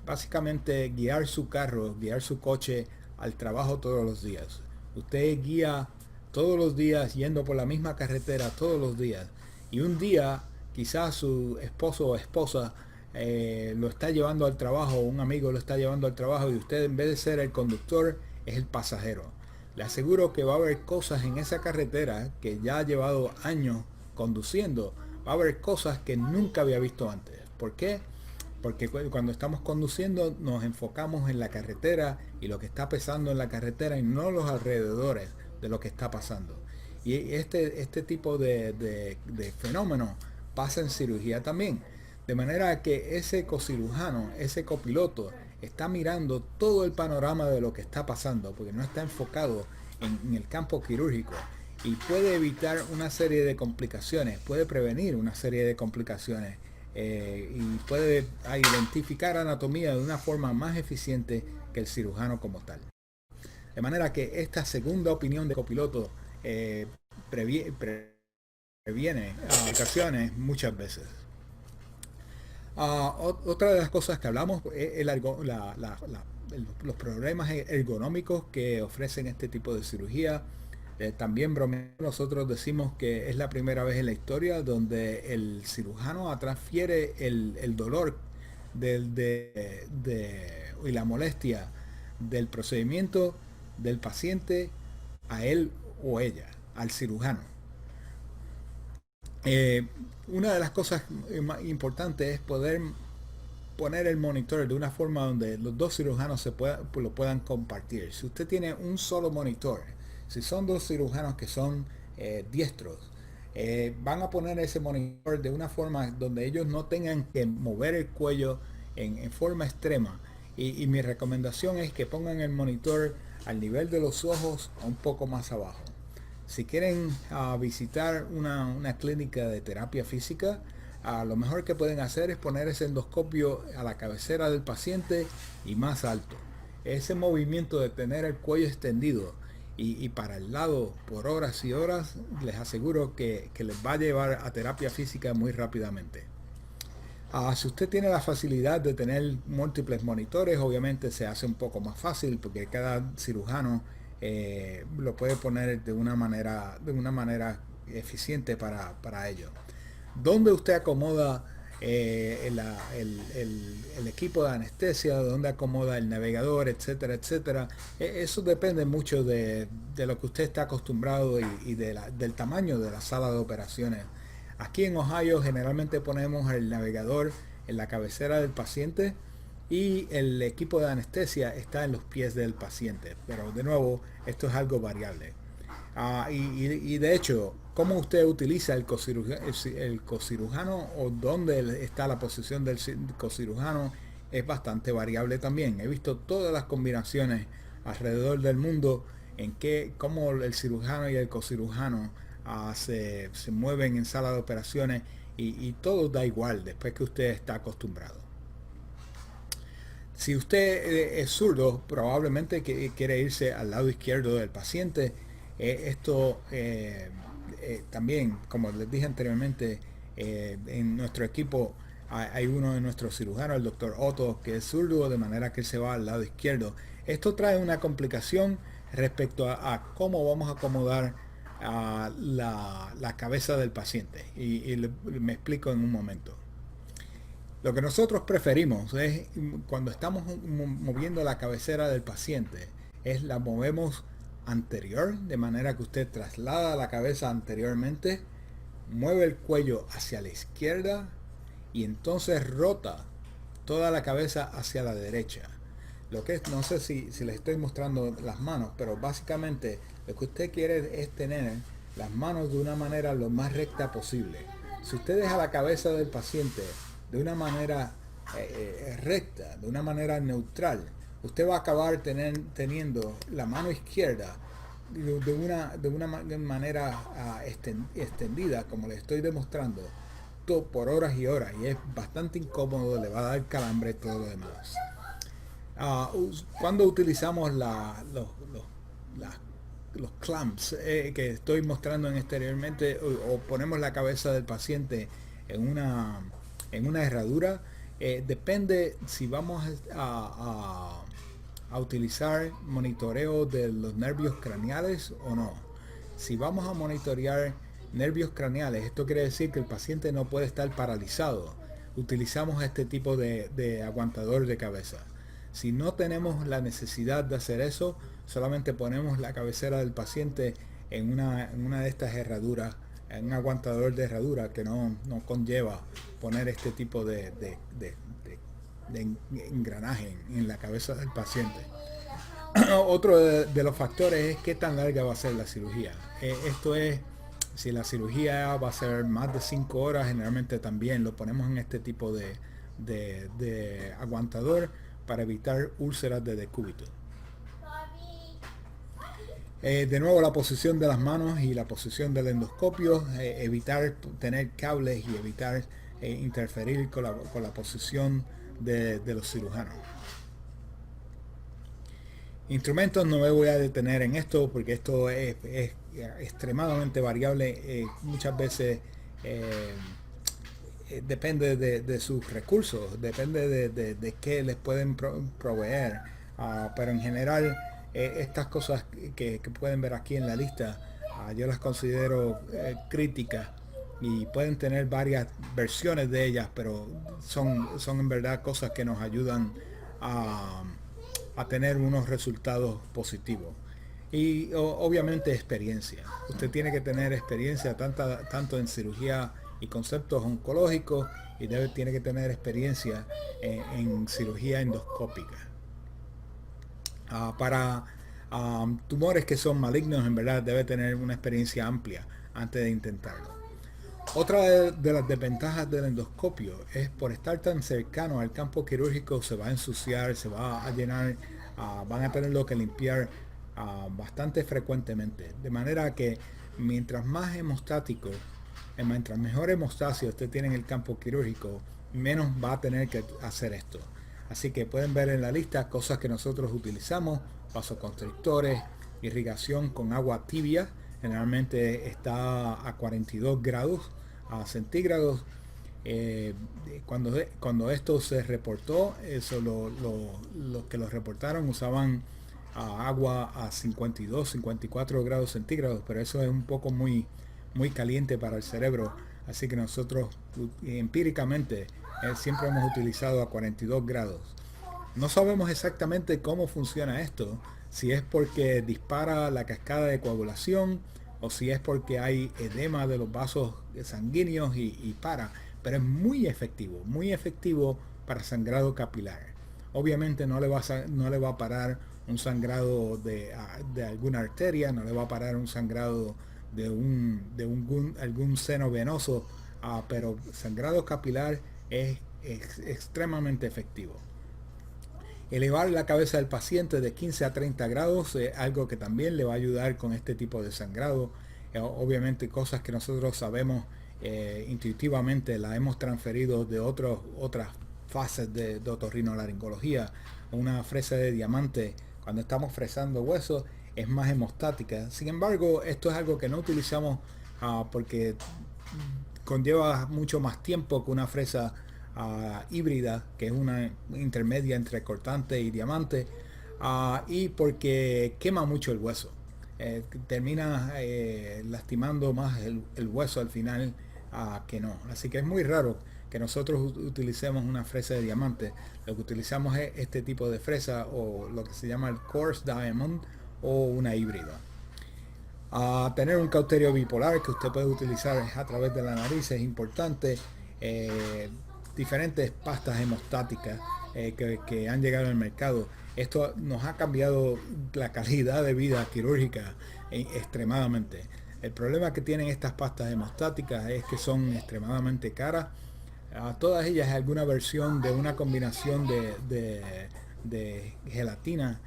básicamente guiar su carro, guiar su coche al trabajo todos los días. Usted guía todos los días yendo por la misma carretera todos los días. Y un día quizás su esposo o esposa lo está llevando al trabajo, un amigo lo está llevando al trabajo y usted, en vez de ser el conductor, es el pasajero. Le aseguro que va a haber cosas en esa carretera que ya ha llevado años conduciendo. Va a haber cosas que nunca había visto antes. ¿Por qué? Porque cuando estamos conduciendo nos enfocamos en la carretera y lo que está pasando en la carretera y no los alrededores de lo que está pasando. Y este tipo de fenómeno pasa en cirugía también. De manera que ese cocirujano, ese copiloto, está mirando todo el panorama de lo que está pasando, porque no está enfocado en el campo quirúrgico. Y puede evitar una serie de complicaciones, puede prevenir una serie de complicaciones. Y puede identificar anatomía de una forma más eficiente que el cirujano como tal. De manera que esta segunda opinión de copiloto previene ocasiones muchas veces. Otra de las cosas que hablamos es los problemas ergonómicos que ofrecen este tipo de cirugía. También bromeando, nosotros decimos que es la primera vez en la historia donde el cirujano transfiere el dolor y la molestia del procedimiento del paciente a él o ella, al cirujano. Una de las cosas más importantes es poder poner el monitor de una forma donde los dos cirujanos lo puedan compartir. Si usted tiene un solo monitor, si son dos cirujanos que son diestros, van a poner ese monitor de una forma donde ellos no tengan que mover el cuello en forma extrema. Y mi recomendación es que pongan el monitor al nivel de los ojos o un poco más abajo. Si quieren visitar una clínica de terapia física, lo mejor que pueden hacer es poner ese endoscopio a la cabecera del paciente y más alto. Ese movimiento de tener el cuello extendido y para el lado por horas y horas, les aseguro que les va a llevar a terapia física muy rápidamente. Si usted tiene la facilidad de tener múltiples monitores, obviamente se hace un poco más fácil porque cada cirujano lo puede poner de una manera eficiente para ello. ¿Dónde usted acomoda el equipo de anestesia? ¿Dónde acomoda el navegador, etcétera, etcétera? Eso depende mucho de lo que usted está acostumbrado y del tamaño de la sala de operaciones. Aquí en Ohio generalmente ponemos el navegador en la cabecera del paciente y el equipo de anestesia está en los pies del paciente. Pero de nuevo, esto es algo variable. Y de hecho, ¿cómo usted utiliza el cocirujano o dónde está la posición del cocirujano? Es bastante variable también. He visto todas las combinaciones alrededor del mundo en cómo el cirujano y el cocirujano se mueven en sala de operaciones y todo da igual después que usted está acostumbrado. Si usted es zurdo, probablemente quiere irse al lado izquierdo del paciente. También, como les dije anteriormente, en nuestro equipo hay uno de nuestros cirujanos, el doctor Otto, que es zurdo, de manera que él se va al lado izquierdo. Esto trae una complicación respecto a cómo vamos a acomodar la cabeza del paciente. Me explico en un momento. Lo que nosotros preferimos es, cuando estamos moviendo la cabecera del paciente, la movemos anterior, de manera que usted traslada la cabeza anteriormente, mueve el cuello hacia la izquierda y entonces rota toda la cabeza hacia la derecha. Lo que es, no sé si les estoy mostrando las manos, pero básicamente lo que usted quiere es tener las manos de una manera lo más recta posible. Si usted deja la cabeza del paciente de una manera recta, de una manera neutral, usted va a acabar teniendo la mano izquierda de una manera extendida, como le estoy demostrando, por horas y horas, y es bastante incómodo, le va a dar calambre, todo lo demás. Cuando utilizamos los clamps que estoy mostrando exteriormente, o ponemos la cabeza del paciente en una herradura, depende si vamos a utilizar monitoreo de los nervios craneales o no. Si vamos a monitorear nervios craneales, esto quiere decir que el paciente no puede estar paralizado. Utilizamos este tipo de aguantador de cabeza. Si no tenemos la necesidad de hacer eso, solamente ponemos la cabecera del paciente en una de estas herraduras, en un aguantador de herradura que no conlleva poner este tipo de engranaje en la cabeza del paciente. Otro de los factores es qué tan larga va a ser la cirugía. Esto es, si la cirugía va a ser más de 5 horas, generalmente también lo ponemos en este tipo de aguantador para evitar úlceras de decúbito. De nuevo, la posición de las manos y la posición del endoscopio, evitar tener cables y evitar interferir con la posición de los cirujanos. Instrumentos, no me voy a detener en esto porque esto es extremadamente variable. Muchas veces depende de sus recursos, depende de qué les pueden proveer, pero en general estas cosas que pueden ver aquí en la lista, yo las considero críticas y pueden tener varias versiones de ellas, pero son en verdad cosas que nos ayudan a, a tener unos resultados positivos. Y obviamente experiencia. Usted tiene que tener experiencia tanto en cirugía y conceptos oncológicos y tiene que tener experiencia en cirugía endoscópica. Para tumores que son malignos, en verdad debe tener una experiencia amplia antes de intentarlo. Otra de las desventajas del endoscopio es por estar tan cercano al campo quirúrgico se va a ensuciar, se va a llenar, van a tenerlo que limpiar bastante frecuentemente. De manera que mientras más hemostático, mientras mejor hemostasia usted tiene en el campo quirúrgico, menos va a tener que hacer esto. Así que pueden ver en la lista cosas que nosotros utilizamos: vasoconstrictores, irrigación con agua tibia, generalmente está a 42 grados centígrados. Cuando esto se reportó, los que lo reportaron usaban agua a 52, 54 grados centígrados, pero eso es un poco muy caliente para el cerebro, así que nosotros empíricamente siempre hemos utilizado a 42 grados. No sabemos exactamente cómo funciona esto, si es porque dispara la cascada de coagulación o si es porque hay edema de los vasos sanguíneos y pero es muy efectivo para sangrado capilar. Obviamente no le va a parar un sangrado de alguna arteria, no le va a parar un sangrado de algún seno venoso, pero sangrado capilar es extremadamente efectivo. Elevar la cabeza del paciente de 15 a 30 grados es algo que también le va a ayudar con este tipo de sangrado. Obviamente cosas que nosotros sabemos intuitivamente, las hemos transferido de otras fases de otorrinolaringología. Una fresa de diamante, cuando estamos fresando huesos, es más hemostática. Sin embargo, esto es algo que no utilizamos porque conlleva mucho más tiempo que una fresa híbrida, que es una intermedia entre cortante y diamante, y porque quema mucho el hueso. Termina lastimando más el hueso al final que no. Así que es muy raro que nosotros utilicemos una fresa de diamante. Lo que utilizamos es este tipo de fresa, o lo que se llama el coarse diamond, o una híbrida. Tener un cauterio bipolar que usted puede utilizar a través de la nariz es importante. Diferentes pastas hemostáticas que han llegado al mercado. Esto nos ha cambiado la calidad de vida quirúrgica extremadamente. El problema que tienen estas pastas hemostáticas es que son extremadamente caras. Todas ellas es alguna versión de una combinación de gelatina,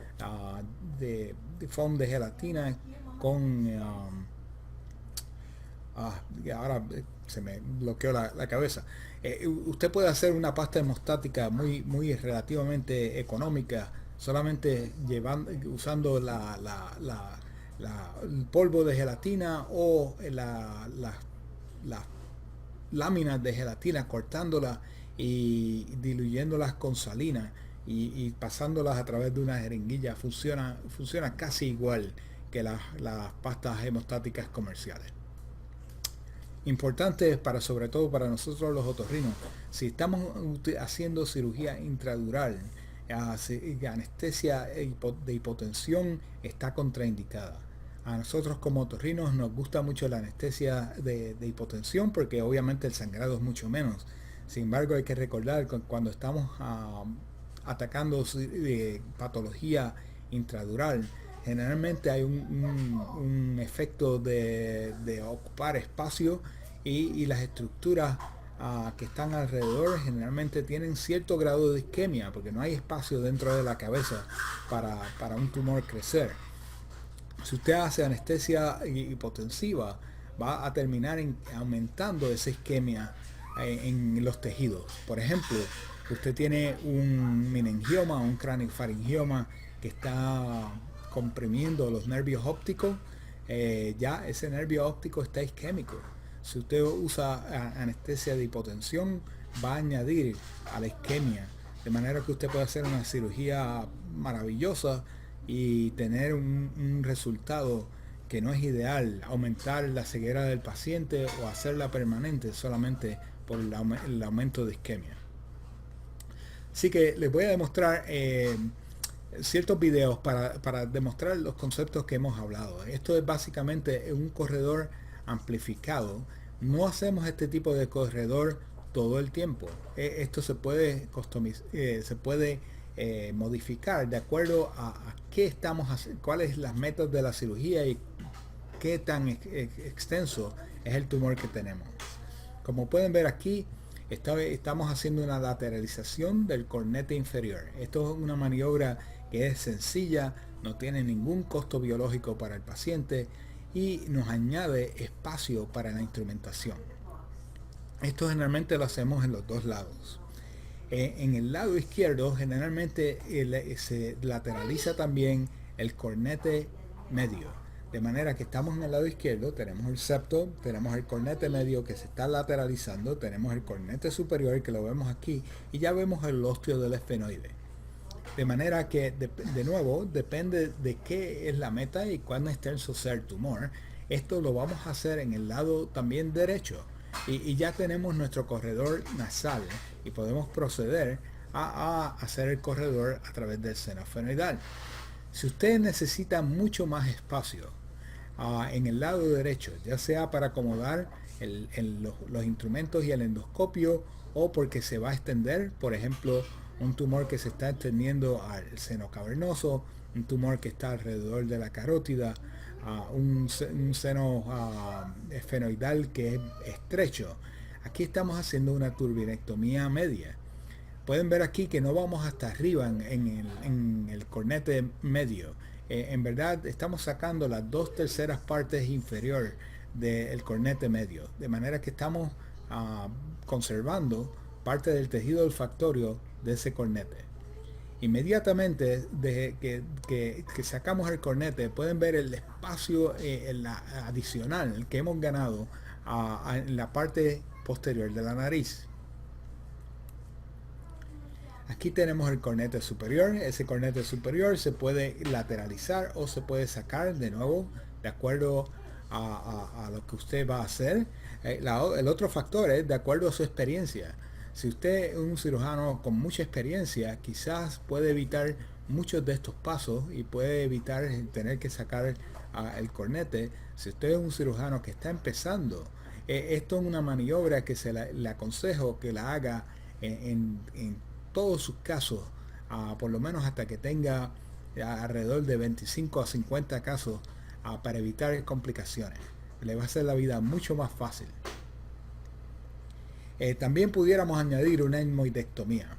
de foam de gelatina con ahora se me bloqueó la cabeza. Usted puede hacer una pasta hemostática muy relativamente económica, solamente usando el polvo de gelatina o las láminas de gelatina, cortándolas y diluyéndolas con salina y pasándolas a través de una jeringuilla. Funciona casi igual que las pastas hemostáticas comerciales. Importante sobre todo para nosotros los otorrinos, si estamos haciendo cirugía intradural, anestesia de hipotensión está contraindicada. A nosotros como otorrinos nos gusta mucho la anestesia de hipotensión porque obviamente el sangrado es mucho menos. Sin embargo, hay que recordar que cuando estamos atacando patología intradural, generalmente hay un efecto de ocupar espacio y las estructuras que están alrededor generalmente tienen cierto grado de isquemia porque no hay espacio dentro de la cabeza para un tumor crecer. Si usted hace anestesia hipotensiva, va a terminar aumentando esa isquemia en los tejidos. Por ejemplo, usted tiene un meningioma, un craniofaringioma que está comprimiendo los nervios ópticos, ya ese nervio óptico está isquémico. Si usted usa anestesia de hipotensión, va a añadir a la isquemia, de manera que usted puede hacer una cirugía maravillosa y tener un resultado que no es ideal, aumentar la ceguera del paciente o hacerla permanente solamente por el aumento de isquemia. Así que les voy a demostrar ciertos videos para demostrar los conceptos que hemos hablado. Esto es básicamente un corredor amplificado. No hacemos este tipo de corredor todo el tiempo. Esto se puede modificar de acuerdo a qué estamos haciendo, cuáles las metas de la cirugía y qué tan extenso es el tumor que tenemos. Como pueden ver aquí, estamos haciendo una lateralización del cornete inferior. Esto es una maniobra que es sencilla, no tiene ningún costo biológico para el paciente y nos añade espacio para la instrumentación. Esto generalmente lo hacemos en los dos lados. En el lado izquierdo generalmente se lateraliza también el cornete medio. De manera que estamos en el lado izquierdo, tenemos el septo, tenemos el cornete medio que se está lateralizando, tenemos el cornete superior que lo vemos aquí y ya vemos el ósteo del esfenoide. De manera que, de nuevo, depende de qué es la meta y cuán extenso sea el tumor. Esto lo vamos a hacer en el lado también derecho. Y ya tenemos nuestro corredor nasal y podemos proceder a hacer el corredor a través del seno esfenoidal. Si usted necesita mucho más espacio en el lado derecho, ya sea para acomodar los instrumentos y el endoscopio o porque se va a extender, por ejemplo, un tumor que se está extendiendo al seno cavernoso, un tumor que está alrededor de la carótida, un seno esfenoidal que es estrecho. Aquí estamos haciendo una turbinectomía media. Pueden ver aquí que no vamos hasta arriba en el cornete medio. En verdad estamos sacando las 2/3 partes inferior del cornete medio, de manera que estamos conservando parte del tejido olfactorio de ese cornete. Inmediatamente de que sacamos el cornete, pueden ver el espacio adicional que hemos ganado en la parte posterior de la nariz. Aquí tenemos el cornete superior. Ese cornete superior se puede lateralizar o se puede sacar de nuevo de acuerdo a lo que usted va a hacer. El otro factor es de acuerdo a su experiencia. Si usted es un cirujano con mucha experiencia, quizás puede evitar muchos de estos pasos y puede evitar tener que sacar el cornete. Si usted es un cirujano que está empezando, esto es una maniobra que le aconsejo que la haga en todos sus casos, por lo menos hasta que tenga alrededor de 25 a 50 casos para evitar complicaciones. Le va a hacer la vida mucho más fácil. También pudiéramos añadir una etmoidectomía.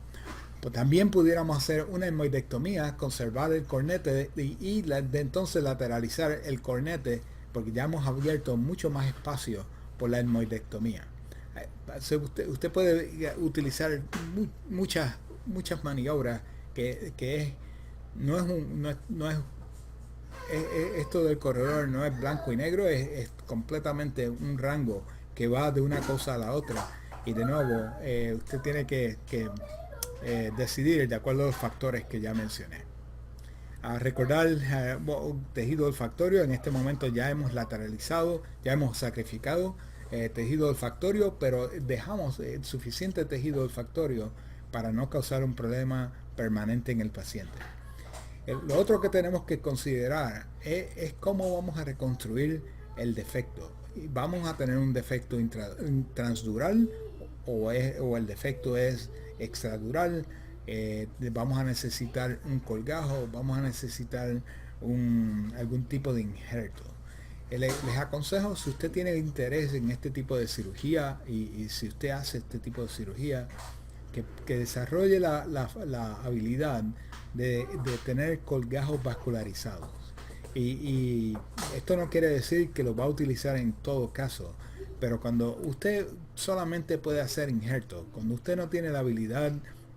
También pudiéramos hacer una etmoidectomía, conservar el cornete y entonces lateralizar el cornete, porque ya hemos abierto mucho más espacio por la etmoidectomía. Usted puede utilizar muchas maniobras esto del corredor no es blanco y negro, es completamente un rango que va de una cosa a la otra. Y de nuevo, usted tiene que decidir de acuerdo a los factores que ya mencioné. Recordar tejido olfactorio, en este momento ya hemos lateralizado, ya hemos sacrificado tejido olfactorio, pero dejamos suficiente tejido olfactorio para no causar un problema permanente en el paciente. Lo otro que tenemos que considerar es cómo vamos a reconstruir el defecto. ¿Vamos a tener un defecto transdural o el defecto es extradural? Vamos a necesitar un colgajo, vamos a necesitar algún tipo de injerto. Les aconsejo, si usted tiene interés en este tipo de cirugía y si usted hace este tipo de cirugía, que desarrolle la habilidad de tener colgajos vascularizados. Y esto no quiere decir que lo va a utilizar en todo caso, pero cuando usted solamente puede hacer injertos, cuando usted no tiene la habilidad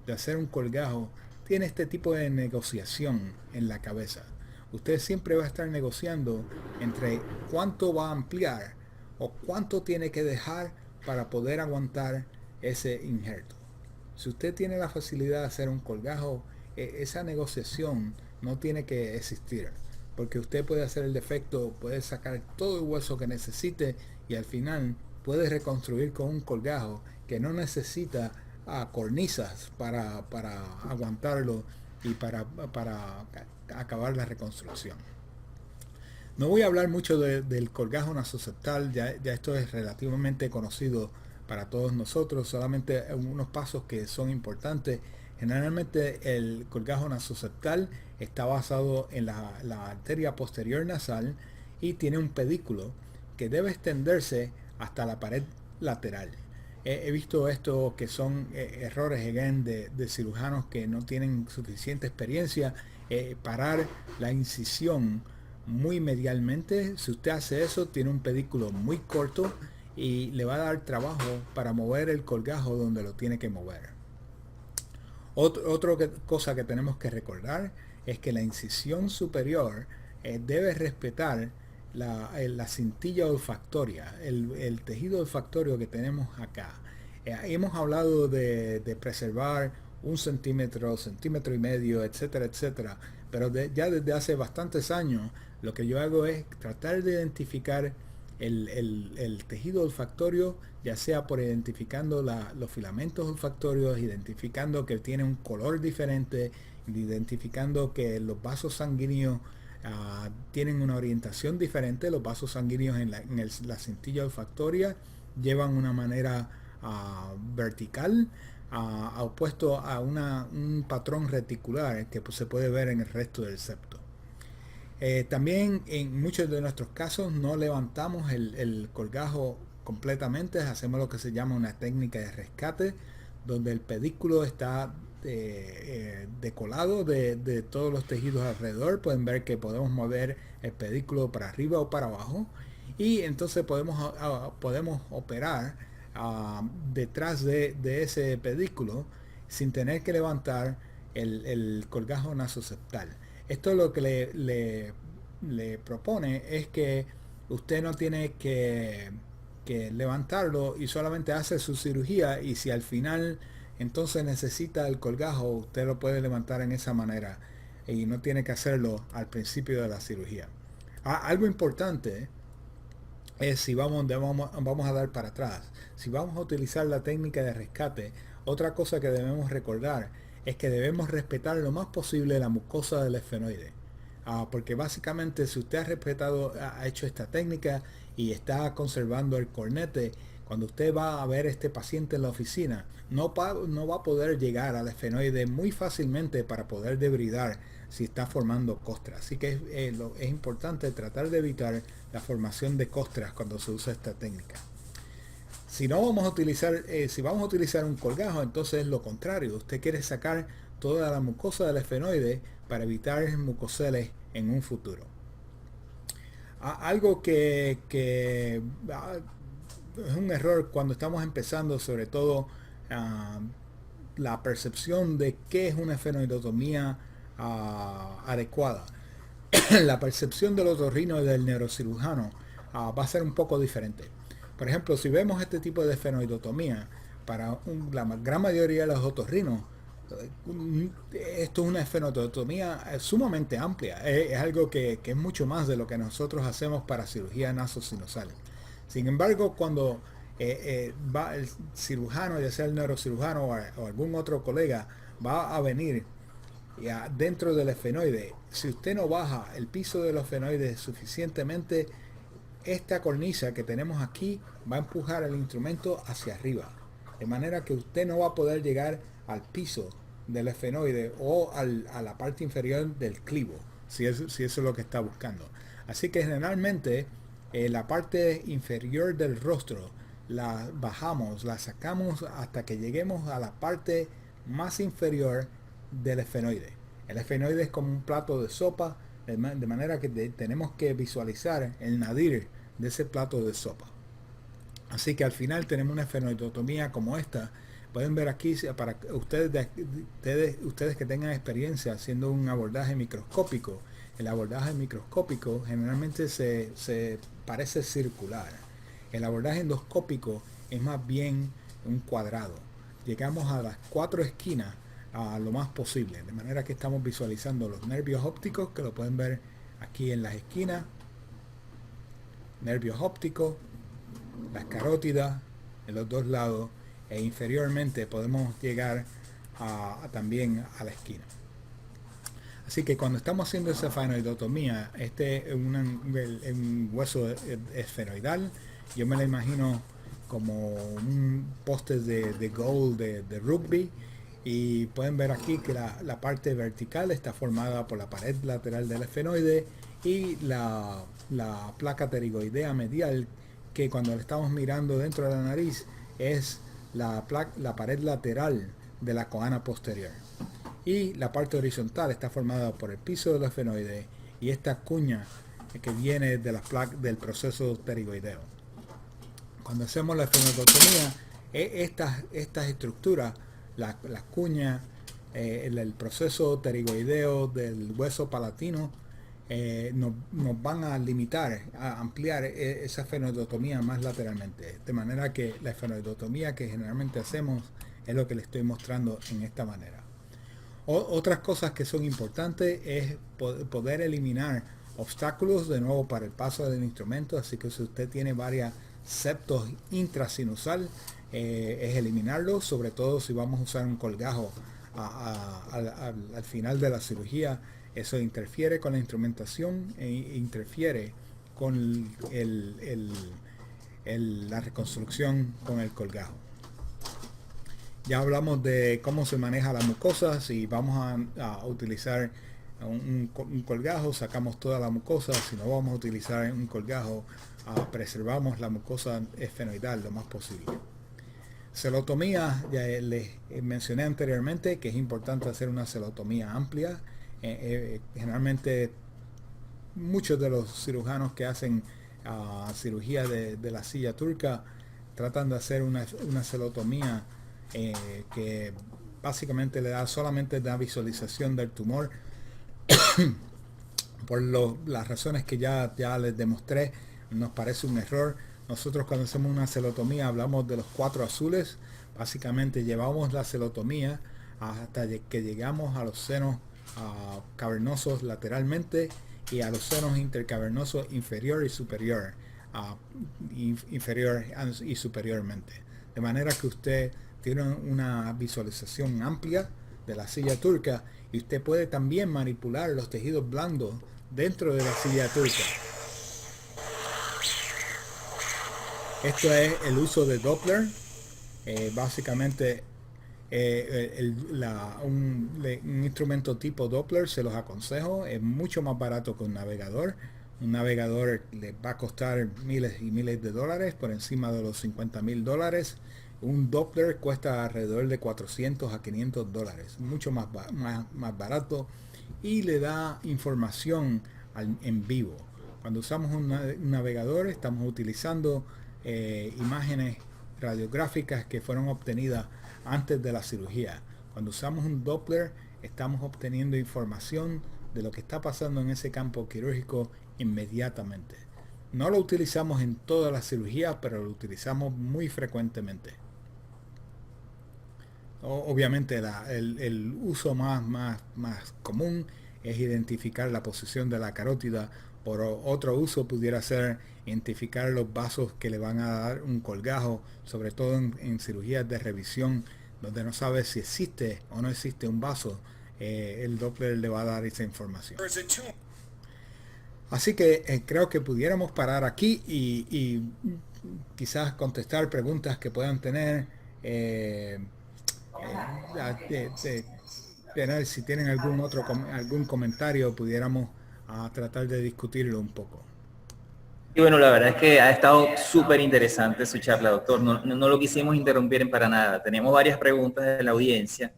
de hacer un colgajo, tiene este tipo de negociación en la cabeza. Usted siempre va a estar negociando entre cuánto va a ampliar o cuánto tiene que dejar para poder aguantar ese injerto. Si usted tiene la facilidad de hacer un colgajo, esa negociación no tiene que existir, porque usted puede hacer el defecto, puede sacar todo el hueso que necesite y al final puede reconstruir con un colgajo que no necesita cornisas para aguantarlo y para acabar la reconstrucción. No voy a hablar mucho del colgajo nasoseptal, ya esto es relativamente conocido para todos nosotros, solamente unos pasos que son importantes. Generalmente el colgajo nasoseptal está basado en la arteria posterior nasal y tiene un pedículo que debe extenderse hasta la pared lateral. He visto esto que son errores again, de cirujanos que no tienen suficiente experiencia, parar la incisión muy medialmente. Si usted hace eso, tiene un pedículo muy corto y le va a dar trabajo para mover el colgajo donde lo tiene que mover. Otra cosa que tenemos que recordar es que la incisión superior debe respetar la cintilla olfactoria, el tejido olfactorio que tenemos acá. Hemos hablado de preservar 1 centímetro, centímetro y medio, etcétera, etcétera, pero ya desde hace bastantes años lo que yo hago es tratar de identificar el tejido olfactorio, ya sea por identificando los filamentos olfactorios, identificando que tiene un color diferente, identificando que los vasos sanguíneos tienen una orientación diferente. Los vasos sanguíneos en la cintilla olfactoria llevan una manera vertical, opuesto a un patrón reticular que pues, se puede ver en el resto del septo. También en muchos de nuestros casos no levantamos el colgajo completamente, hacemos lo que se llama una técnica de rescate, donde el pedículo está decolado de todos los tejidos alrededor. Pueden ver que podemos mover el pedículo para arriba o para abajo y entonces podemos operar detrás de ese pedículo sin tener que levantar el colgajo nasoseptal. Esto lo que le propone es que usted no tiene que levantarlo y solamente hace su cirugía, y si al final entonces necesita el colgajo, usted lo puede levantar en esa manera y no tiene que hacerlo al principio de la cirugía. Algo importante es si vamos a dar para atrás. Si vamos a utilizar la técnica de rescate, otra cosa que debemos recordar es que debemos respetar lo más posible la mucosa del esfenoide. Porque básicamente si usted ha hecho esta técnica y está conservando el cornete, cuando usted va a ver a este paciente en la oficina, no va a poder llegar al esfenoide muy fácilmente para poder debridar si está formando costras. Así que es importante tratar de evitar la formación de costras cuando se usa esta técnica. Si vamos a utilizar un colgajo, entonces es lo contrario. Usted quiere sacar toda la mucosa del esfenoide para evitar mucoceles en un futuro. Algo que es un error cuando estamos empezando, sobre todo la percepción de qué es una esfenoidotomía adecuada. La percepción del otorrino y del neurocirujano va a ser un poco diferente. Por ejemplo, si vemos este tipo de esfenoidotomía, para la gran mayoría de los otorrinos, esto es una esfenoidotomía sumamente amplia. Es algo que es mucho más de lo que nosotros hacemos para cirugía nasosinusal. Sin embargo, cuando va el cirujano, ya sea el neurocirujano o algún otro colega, va a venir dentro del esfenoide, si usted no baja el piso del esfenoide suficientemente, esta cornisa que tenemos aquí va a empujar el instrumento hacia arriba, de manera que usted no va a poder llegar al piso del esfenoide o a la parte inferior del clivo, si eso es lo que está buscando. Así que generalmente la parte inferior del rostro la bajamos, la sacamos hasta que lleguemos a la parte más inferior del esfenoide. El esfenoide es como un plato de sopa, de manera que tenemos que visualizar el nadir de ese plato de sopa. Así que al final tenemos una esfenoidotomía como esta. Pueden ver aquí, para ustedes que tengan experiencia haciendo un abordaje microscópico, el abordaje microscópico generalmente se parece circular. El abordaje endoscópico es más bien un cuadrado. Llegamos a las 4 esquinas lo más posible, de manera que estamos visualizando los nervios ópticos, que lo pueden ver aquí en las esquinas, nervios ópticos, las carótidas en los dos lados, e inferiormente podemos llegar también a la esquina. Así que cuando estamos haciendo esa esfenoidotomía, este es un hueso esfenoidal. Yo me lo imagino como un poste de goal de rugby, y pueden ver aquí que la parte vertical está formada por la pared lateral del esfenoide y la placa pterigoidea medial, que cuando la estamos mirando dentro de la nariz es la pared lateral de la coana posterior. Y la parte horizontal está formada por el piso del esfenoide y esta cuña que viene de del proceso pterigoideo. Cuando hacemos la esfenoidotomía, estas estructuras, las cuñas, el proceso pterigoideo del hueso palatino, nos van a limitar, a ampliar esa esfenoidotomía más lateralmente. De manera que la esfenoidotomía que generalmente hacemos es lo que les estoy mostrando en esta manera. Otras cosas que son importantes es poder eliminar obstáculos de nuevo para el paso del instrumento. Así que si usted tiene varios septos intrasinusal, es eliminarlos, sobre todo si vamos a usar un colgajo al final de la cirugía. Eso interfiere con la instrumentación e interfiere con la reconstrucción con el colgajo. Ya hablamos de cómo se maneja la mucosa. Si vamos a utilizar un colgajo, sacamos toda la mucosa. Si no vamos a utilizar un colgajo, preservamos la mucosa esfenoidal lo más posible. Celotomía, ya les mencioné anteriormente que es importante hacer una celotomía amplia. Generalmente muchos de los cirujanos que hacen cirugía de la silla turca tratan de hacer una celotomía que básicamente le da solamente la visualización del tumor por las razones que ya les demostré. Nos parece un error. Nosotros cuando hacemos una celotomía hablamos de los 4 azules. Básicamente llevamos la celotomía hasta que llegamos a los senos cavernosos lateralmente y a los senos intercavernosos inferior y superior, inferior y superiormente, de manera que usted tiene una visualización amplia de la silla turca, y usted puede también manipular los tejidos blandos dentro de la silla turca. Esto es el uso de Doppler. Básicamente un instrumento tipo Doppler se los aconsejo. Es mucho más barato que un navegador. Un navegador le va a costar miles y miles de dólares, por encima de los $50,000. Un Doppler cuesta alrededor de 400 a 500 dólares, mucho más barato, y le da información en vivo. Cuando usamos un navegador estamos utilizando imágenes radiográficas que fueron obtenidas antes de la cirugía. Cuando usamos un Doppler estamos obteniendo información de lo que está pasando en ese campo quirúrgico inmediatamente. No lo utilizamos en todas las cirugías, pero lo utilizamos muy frecuentemente. Obviamente el uso más común es identificar la posición de la carótida. Por otro uso pudiera ser identificar los vasos que le van a dar un colgajo, sobre todo en cirugías de revisión donde no sabe si existe o no existe un vaso. El Doppler le va a dar esa información. Así que creo que pudiéramos parar aquí y quizás contestar preguntas que puedan tener. Si tienen algún comentario, pudiéramos tratar de discutirlo un poco. Y bueno, la verdad es que ha estado súper interesante su charla, doctor. No lo quisimos interrumpir para nada. Tenemos varias preguntas de la audiencia,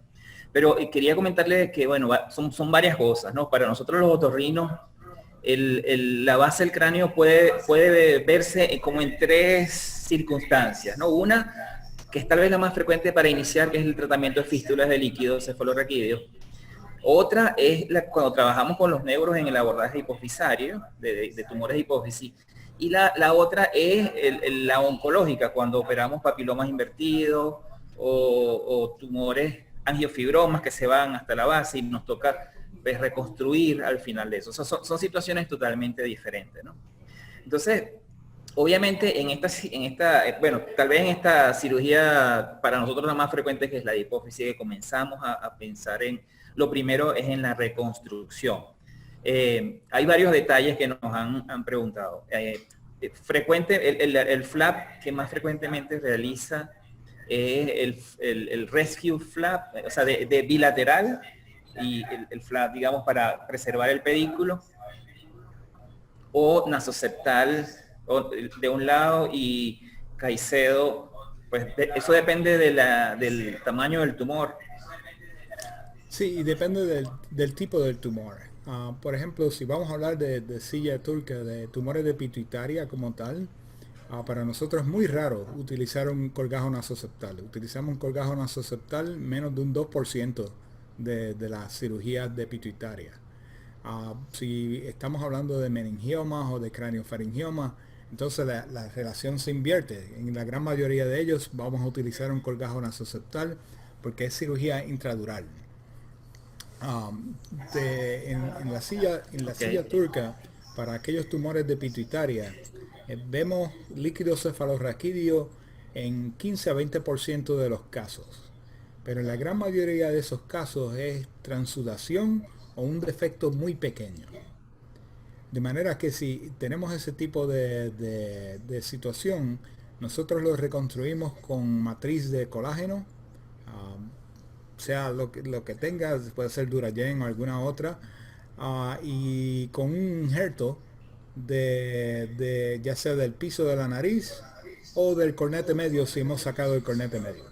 pero quería comentarles que, bueno, son varias cosas, ¿no? Para nosotros los otorrinos, la base del cráneo puede verse como en 3 circunstancias, ¿no? Una, que es tal vez la más frecuente para iniciar, que es el tratamiento de fístulas de líquido cefalorraquídeo. Otra es cuando trabajamos con los neuros en el abordaje hipofisario, de tumores de hipófisis. Y la otra es la oncológica, cuando operamos papilomas invertidos o tumores angiofibromas que se van hasta la base y nos toca pues, reconstruir al final de eso. O sea, son situaciones totalmente diferentes, ¿no? Entonces, obviamente bueno, tal vez en esta cirugía para nosotros la más frecuente, que es la hipófisis, que comenzamos a pensar en, lo primero es en la reconstrucción. Hay varios detalles que nos han preguntado. Frecuente, el flap que más frecuentemente realiza es el rescue flap, o sea, de bilateral, y el flap, digamos, para preservar el pedículo, o nasoseptal de un lado y Caicedo, pues eso depende del tamaño del tumor. Sí, y depende del tipo del tumor. Por ejemplo, si vamos a hablar de silla turca, de tumores de pituitaria como tal, para nosotros es muy raro utilizar un colgajo nasoseptal. Utilizamos un colgajo nasoseptal menos de un 2% de las cirugías de pituitaria. Si estamos hablando de meningiomas o de craniofaringiomas, entonces la relación se invierte. En la gran mayoría de ellos vamos a utilizar un colgajo nasoseptal porque es cirugía intradural. En la silla turca, para aquellos tumores de pituitaria, vemos líquido cefalorraquídeo en 15 a 20% de los casos, pero en la gran mayoría de esos casos es transudación o un defecto muy pequeño. De manera que si tenemos ese tipo de situación, nosotros lo reconstruimos con matriz de colágeno, sea lo que tenga, puede ser Duragen o alguna otra, y con un injerto ya sea del piso de la nariz o del cornete medio si hemos sacado el cornete medio.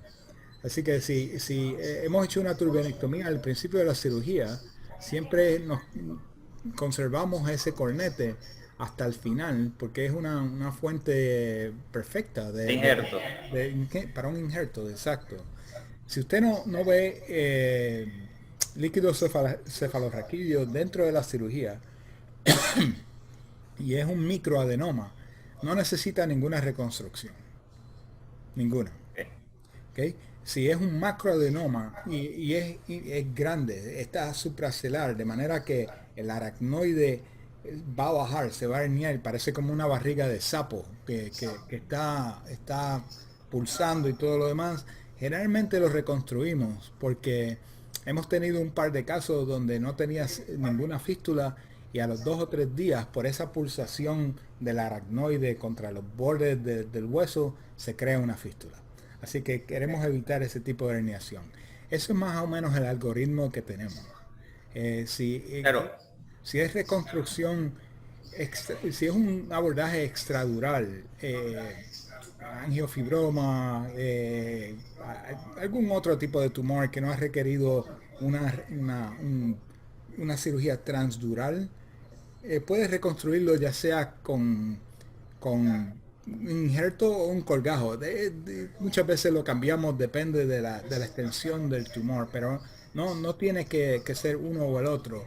Así que si hemos hecho una turbenectomía al principio de la cirugía, siempre nos conservamos ese cornete hasta el final, porque es una fuente perfecta de injerto. Para un injerto, exacto. Si usted no ve líquido cefalorraquídeo dentro de la cirugía y es un microadenoma, no necesita ninguna reconstrucción. Ninguna. ¿Okay? Si es un macroadenoma y es grande, está supracelular, de manera que el aracnoide va a bajar, se va a herniar, parece como una barriga de sapo que está pulsando y todo lo demás. Generalmente lo reconstruimos porque hemos tenido un par de casos donde no tenías ninguna fístula y a los 2 o 3 días, por esa pulsación del aracnoide contra los bordes del hueso, se crea una fístula. Así que queremos evitar ese tipo de herniación. Eso es más o menos el algoritmo que tenemos. Claro. Si es reconstrucción, si es un abordaje extradural, angiofibroma, algún otro tipo de tumor que no ha requerido una cirugía transdural, puedes reconstruirlo ya sea con un injerto o un colgajo. Muchas veces lo cambiamos, depende de la extensión del tumor, pero no tiene que ser uno o el otro,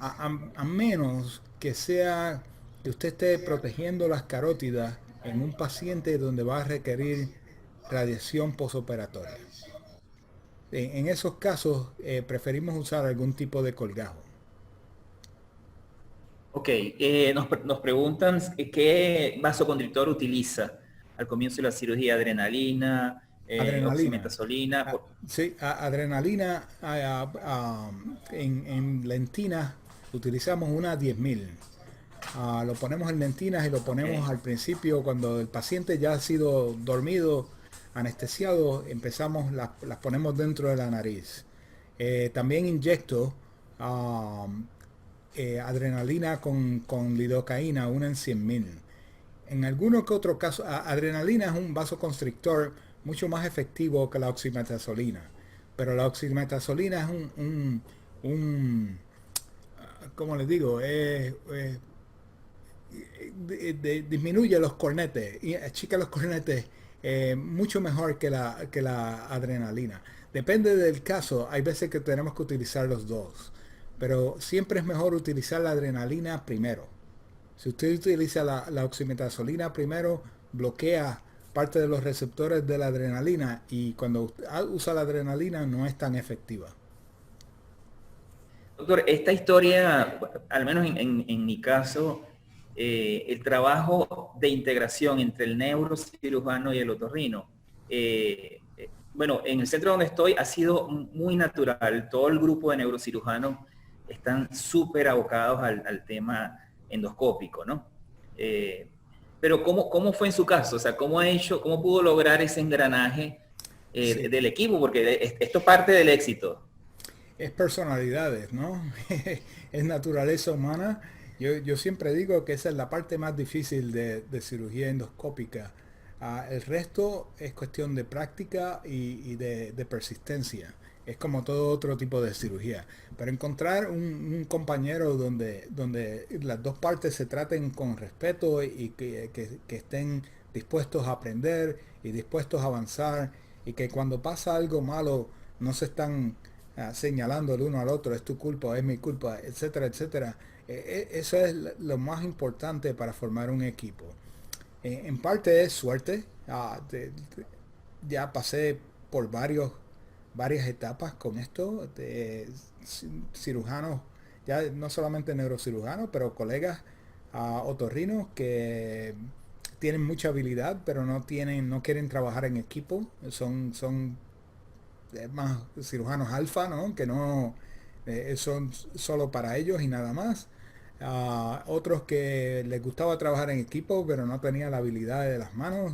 a menos que sea que usted esté protegiendo las carótidas en un paciente donde va a requerir radiación posoperatoria. En esos casos preferimos usar algún tipo de colgajo. Ok, nos preguntan qué vasoconstrictor utiliza al comienzo de la cirugía: adrenalina, oximetazolina. Sí, adrenalina. En lentinas utilizamos una 10.000. Lo ponemos en lentinas y lo ponemos al principio cuando el paciente ya ha sido dormido, anestesiado, las ponemos dentro de la nariz. También inyecto adrenalina con lidocaína, una en 100.000. En alguno que otro caso, adrenalina es un vasoconstrictor mucho más efectivo que la oximetazolina, pero la oximetazolina es ¿cómo les digo? Disminuye los cornetes y achica los cornetes mucho mejor que la adrenalina. Depende del caso, hay veces que tenemos que utilizar los dos, pero siempre es mejor utilizar la adrenalina primero. Si usted utiliza la oximetazolina primero, bloquea parte de los receptores de la adrenalina, y cuando usa la adrenalina no es tan efectiva. Doctor, esta historia, al menos en mi caso, el trabajo de integración entre el neurocirujano y el otorrino, bueno, en el centro donde estoy ha sido muy natural. Todo el grupo de neurocirujanos están súper abocados al tema endoscópico, ¿no? Pero ¿cómo fue en su caso? O sea, ¿cómo pudo lograr ese engranaje Sí. del equipo? Porque esto parte del éxito. Es personalidades, ¿no? Es naturaleza humana. Yo siempre digo que esa es la parte más difícil de cirugía endoscópica. El resto es cuestión de práctica y de persistencia. Es como todo otro tipo de cirugía. Pero encontrar un compañero donde las dos partes se traten con respeto y que estén dispuestos a aprender y dispuestos a avanzar, y que cuando pasa algo malo no se están señalando el uno al otro, es tu culpa, es mi culpa, etcétera, etcétera. Eso es lo más importante para formar un equipo. En parte es suerte. Ya pasé por varias etapas con esto, de cirujanos, ya no solamente neurocirujanos, pero colegas otorrinos que tienen mucha habilidad, pero no quieren trabajar en equipo. Son más cirujanos alfa, ¿no? Que no son solo para ellos y nada más. Otros que les gustaba trabajar en equipo, pero no tenía la habilidad de las manos.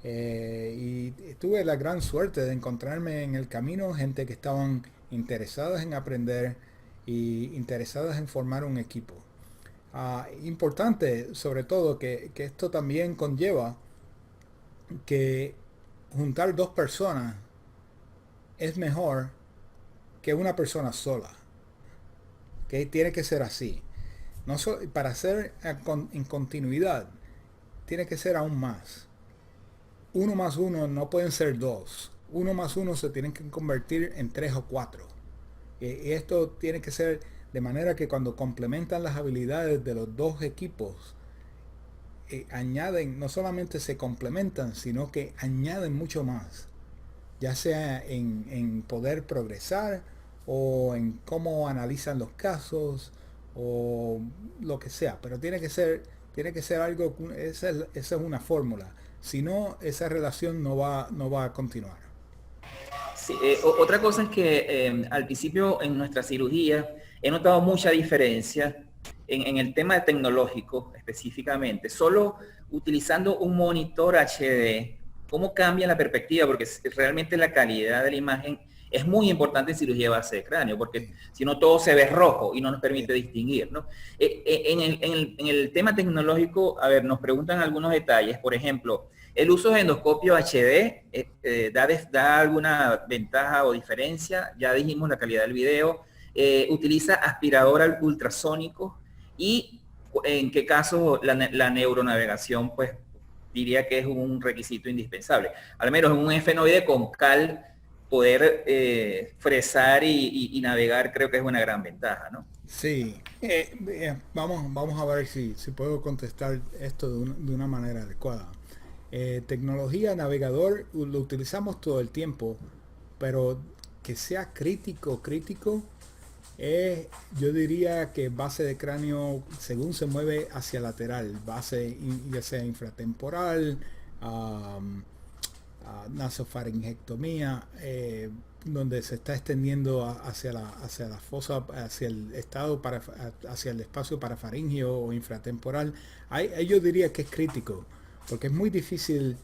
Y tuve la gran suerte de encontrarme en el camino gente que estaban interesadas en aprender y interesadas en formar un equipo. Importante, sobre todo, que esto también conlleva que juntar dos personas es mejor que una persona sola. Que tiene que ser así. No para hacer en continuidad, tiene que ser aún más. 1 más 1 no pueden ser 2. 1 más 1 se tienen que convertir en 3 o 4. Y esto tiene que ser de manera que cuando complementan las habilidades de los dos equipos, añaden, no solamente se complementan, sino que añaden mucho más. Ya sea en poder progresar o en cómo analizan los casos o lo que sea. Pero tiene que ser algo, esa es una fórmula. Si no, esa relación no va a continuar. Sí, otra cosa es que al principio en nuestra cirugía he notado mucha diferencia en el tema tecnológico específicamente. Solo utilizando un monitor HD, ¿cómo cambia la perspectiva? Porque realmente la calidad de la imagen es muy importante en cirugía de base de cráneo, porque si no todo se ve rojo y no nos permite distinguir, ¿no? En el tema tecnológico, a ver, nos preguntan algunos detalles. Por ejemplo, ¿el uso de endoscopio HD da alguna ventaja o diferencia? Ya dijimos la calidad del video. Utiliza aspirador ultrasónico, y en qué caso la neuronavegación, pues diría que es un requisito indispensable. Al menos en un esfenoide con cal, poder fresar y navegar creo que es una gran ventaja, ¿no? Sí, vamos a ver si puedo contestar esto de una manera adecuada. Tecnología, navegador, lo utilizamos todo el tiempo, pero que sea crítico, yo diría que base de cráneo, según se mueve hacia lateral, base ya sea infratemporal, nasofaringectomía, donde se está extendiendo hacia la fosa, hacia el hacia el espacio parafaringeo o infratemporal. Ahí yo diría que es crítico, porque es muy difícil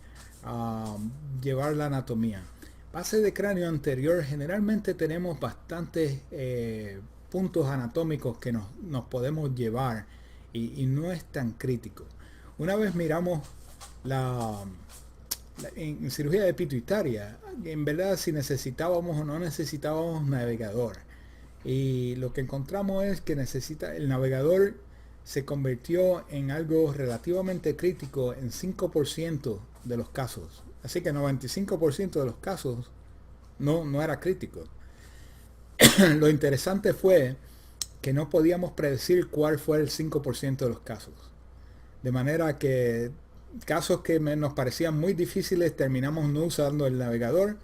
llevar la anatomía. Base de cráneo anterior, generalmente tenemos bastantes puntos anatómicos que nos podemos llevar y no es tan crítico. Una vez miramos en cirugía de pituitaria, en verdad si necesitábamos o no necesitábamos navegador. Y lo que encontramos es que el navegador se convirtió en algo relativamente crítico en 5% de los casos. Así que 95% de los casos no era crítico. Lo interesante fue que no podíamos predecir cuál fue el 5% de los casos. De manera que casos que nos parecían muy difíciles terminamos no usando el navegador,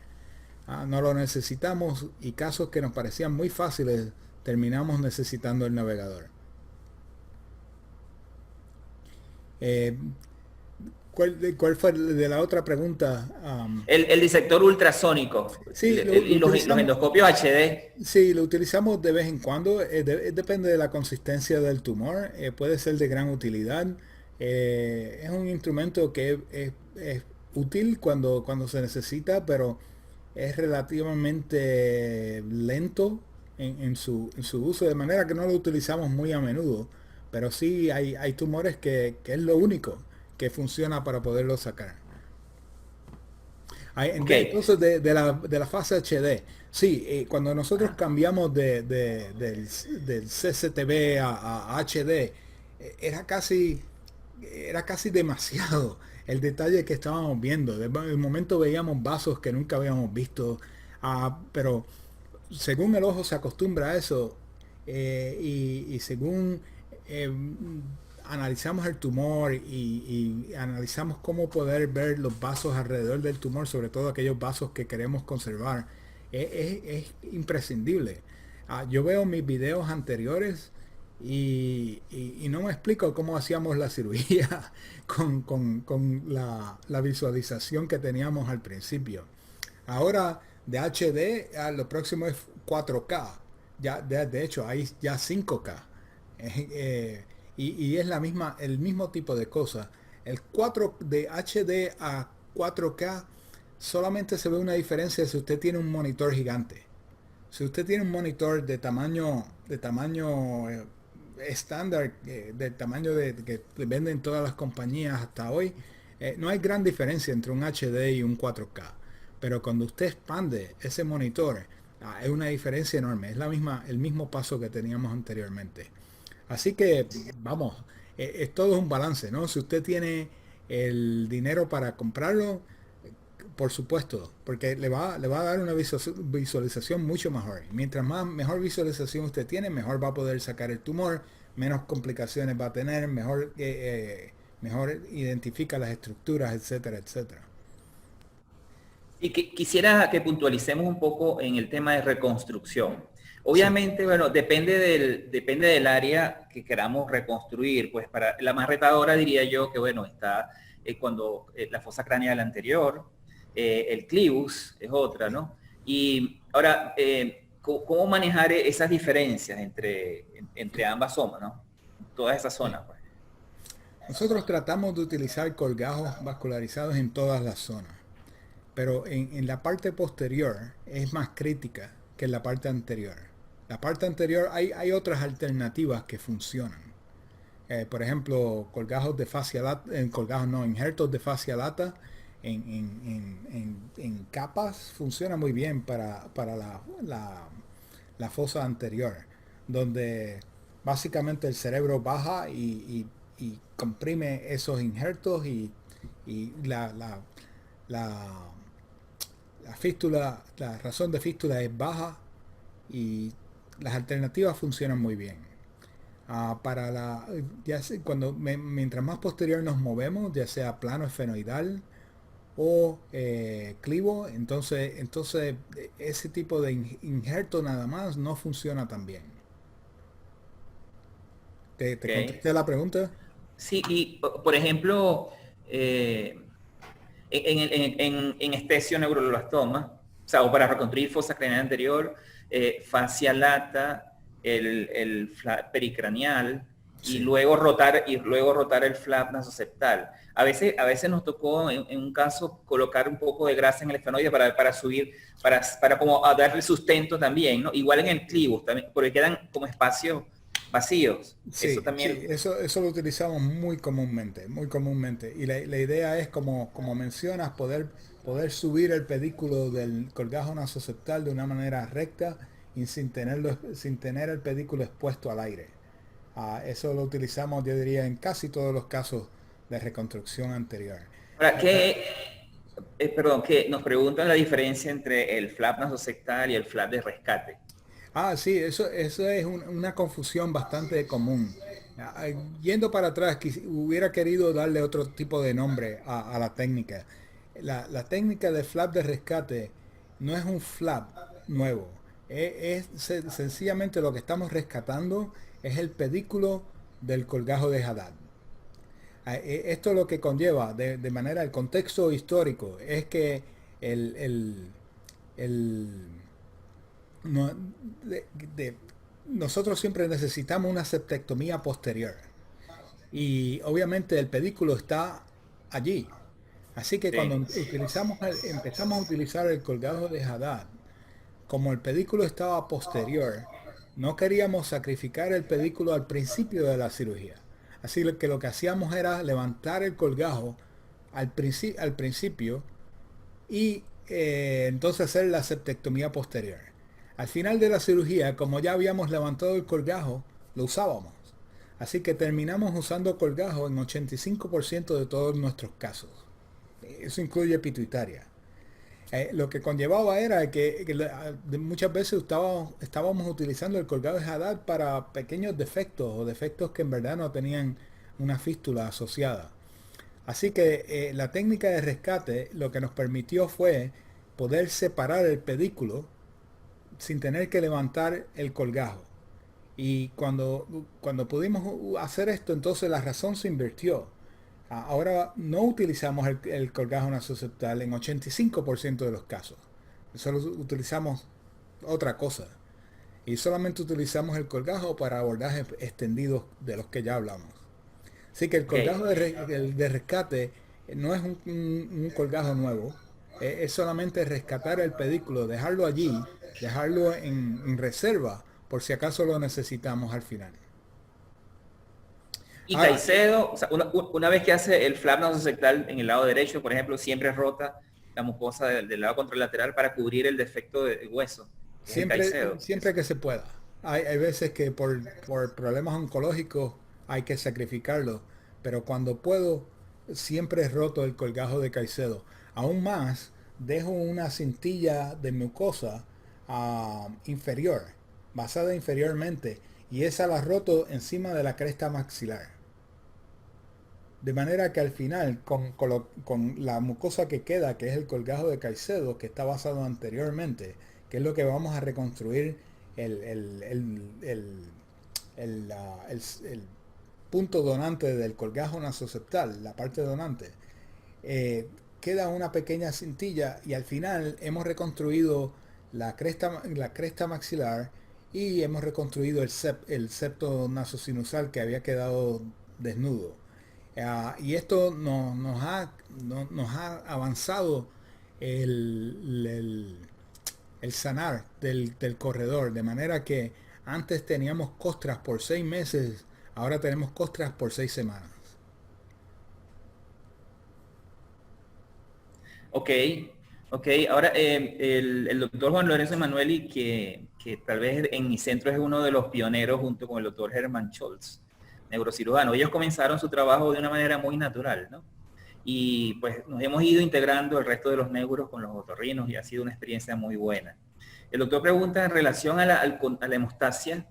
no lo necesitamos, y casos que nos parecían muy fáciles terminamos necesitando el navegador. ¿Cuál fue de la otra pregunta? El disector ultrasónico, Sí, y los endoscopios HD. Sí, lo utilizamos de vez en cuando. Depende de la consistencia del tumor. Puede ser de gran utilidad. Es un instrumento que es útil cuando se necesita, pero es relativamente lento en su uso, de manera que no lo utilizamos muy a menudo. Pero sí hay tumores que es lo único que funciona para poderlo sacar. Okay. Entonces, de la fase HD, sí, cuando nosotros cambiamos del CCTV a HD, era casi demasiado el detalle que estábamos viendo. De momento veíamos vasos que nunca habíamos visto, pero según el ojo se acostumbra a eso, y según analizamos el tumor y analizamos cómo poder ver los vasos alrededor del tumor, sobre todo aquellos vasos que queremos conservar, es imprescindible. Yo veo mis videos anteriores y no me explico cómo hacíamos la cirugía con la visualización que teníamos al principio. Ahora de HD, lo próximo es 4K. Ya, de hecho, hay ya 5K. Y es el mismo tipo de cosa. El 4 de HD a 4K solamente se ve una diferencia si usted tiene un monitor gigante. Si usted tiene un monitor de tamaño estándar, del tamaño que venden todas las compañías hasta hoy, no hay gran diferencia entre un HD y un 4K. Pero cuando usted expande ese monitor, es una diferencia enorme. Es el mismo paso que teníamos anteriormente. Así que, vamos, es todo un balance, ¿no? Si usted tiene el dinero para comprarlo, por supuesto, porque le va a dar una visualización mucho mejor. Mientras mejor visualización usted tiene, mejor va a poder sacar el tumor, menos complicaciones va a tener, mejor identifica las estructuras, etcétera, etcétera. Y quisiera que puntualicemos un poco en el tema de reconstrucción. Obviamente, sí. Bueno, depende del área que queramos reconstruir. Pues para la más retadora diría yo que, bueno, está cuando la fosa craneal anterior, el clivus es otra, ¿no? Y ahora, ¿cómo manejar esas diferencias entre ambas zonas, ¿no? Todas esas zonas, pues. Nosotros tratamos de utilizar colgajos vascularizados en todas las zonas, pero en la parte posterior es más crítica que en la parte anterior. La parte anterior hay otras alternativas que funcionan. Por ejemplo, colgajos de fascia lata, injertos de fascia lata en capas funciona muy bien para la fosa anterior, donde básicamente el cerebro baja y comprime esos injertos y la fístula, la razón de fístula es baja y las alternativas funcionan muy bien. Mientras más posterior nos movemos, ya sea plano esfenoidal o clivo, entonces ese tipo de injerto nada más no funciona tan bien. ¿Te contesté la pregunta? Sí, y por ejemplo, en esthesioneuroblastoma, o sea, o para reconstruir fosa craneal anterior, fascia lata, el flap pericraneal, sí. y luego rotar el flap nasoseptal. A veces nos tocó en un caso colocar un poco de grasa en el esfenoide para subir, para como a darle sustento también, ¿no? Igual en el clivus también, porque quedan como espacios vacíos. Sí, eso también. Sí, eso lo utilizamos muy comúnmente. Y la idea es, como mencionas, poder subir el pedículo del colgajo nasoseptal de una manera recta y sin tener el pedículo expuesto al aire. Eso lo utilizamos, yo diría, en casi todos los casos de reconstrucción anterior. Ahora, que nos preguntan la diferencia entre el flap nasoseptal y el flap de rescate. Sí, eso es una confusión bastante común. Ah, Yendo para atrás, hubiera querido darle otro tipo de nombre a la técnica. La técnica de flap de rescate no es un flap nuevo. Sencillamente lo que estamos rescatando es el pedículo del colgajo de Haddad. Esto lo que conlleva de manera el contexto histórico es que el, el- el- no- de- de- nosotros siempre necesitamos una septectomía posterior y obviamente el pedículo está allí. Así que cuando Sí. empezamos a utilizar el colgado de Haddad, como el pedículo estaba posterior, no queríamos sacrificar el pedículo al principio de la cirugía. Así que lo que hacíamos era levantar el colgajo al principio y entonces hacer la septectomía posterior. Al final de la cirugía, como ya habíamos levantado el colgajo, lo usábamos. Así que terminamos usando colgajo en 85% de todos nuestros casos. Eso incluye pituitaria. Lo que conllevaba era que muchas veces estábamos utilizando el colgado de Haddad para pequeños defectos o defectos que en verdad no tenían una fístula asociada. Así que la técnica de rescate lo que nos permitió fue poder separar el pedículo sin tener que levantar el colgajo. Y cuando pudimos hacer esto, entonces la razón se invirtió. Ahora no utilizamos el colgajo nasoceptal en 85% de los casos. Solo utilizamos otra cosa. Y solamente utilizamos el colgajo para abordajes extendidos de los que ya hablamos. Así que el Ok. colgajo de rescate no es un colgajo nuevo. Es solamente rescatar el pedículo, dejarlo allí, dejarlo en reserva por si acaso lo necesitamos al final. Y Ahora, Caicedo, o sea, una vez que hace el flap nasosectal en el lado derecho, por ejemplo, siempre rota la mucosa del lado contralateral para cubrir el defecto de hueso, que es el siempre, Caicedo. siempre que se pueda. Hay veces que por problemas oncológicos hay que sacrificarlo, pero cuando puedo, siempre he roto el colgajo de Caicedo. Aún más, dejo una cintilla de mucosa inferior, basada inferiormente, y esa la roto encima de la cresta maxilar. De manera que al final, con la mucosa que queda, que es el colgajo de Caicedo, que está basado anteriormente, que es lo que vamos a reconstruir el, el- el- el- el punto donante del colgajo nasoceptal, la parte donante, eh, queda una pequeña cintilla y al final hemos reconstruido la cresta maxilar y hemos reconstruido el septo nasosinusal que había quedado desnudo. Y esto nos ha avanzado el, el sanar del corredor, de manera que antes teníamos costras por 6 meses, ahora tenemos costras por 6 semanas. Ok, ok. Ahora, el doctor Juan Lorenzo Emanueli, que tal vez en mi centro es uno de los pioneros junto con el doctor Herman Scholz, neurocirujano. Ellos comenzaron su trabajo de una manera muy natural, ¿no? Y pues nos hemos ido integrando el resto de los neuros con los otorrinos y ha sido una experiencia muy buena. El doctor pregunta en relación a a la hemostasia,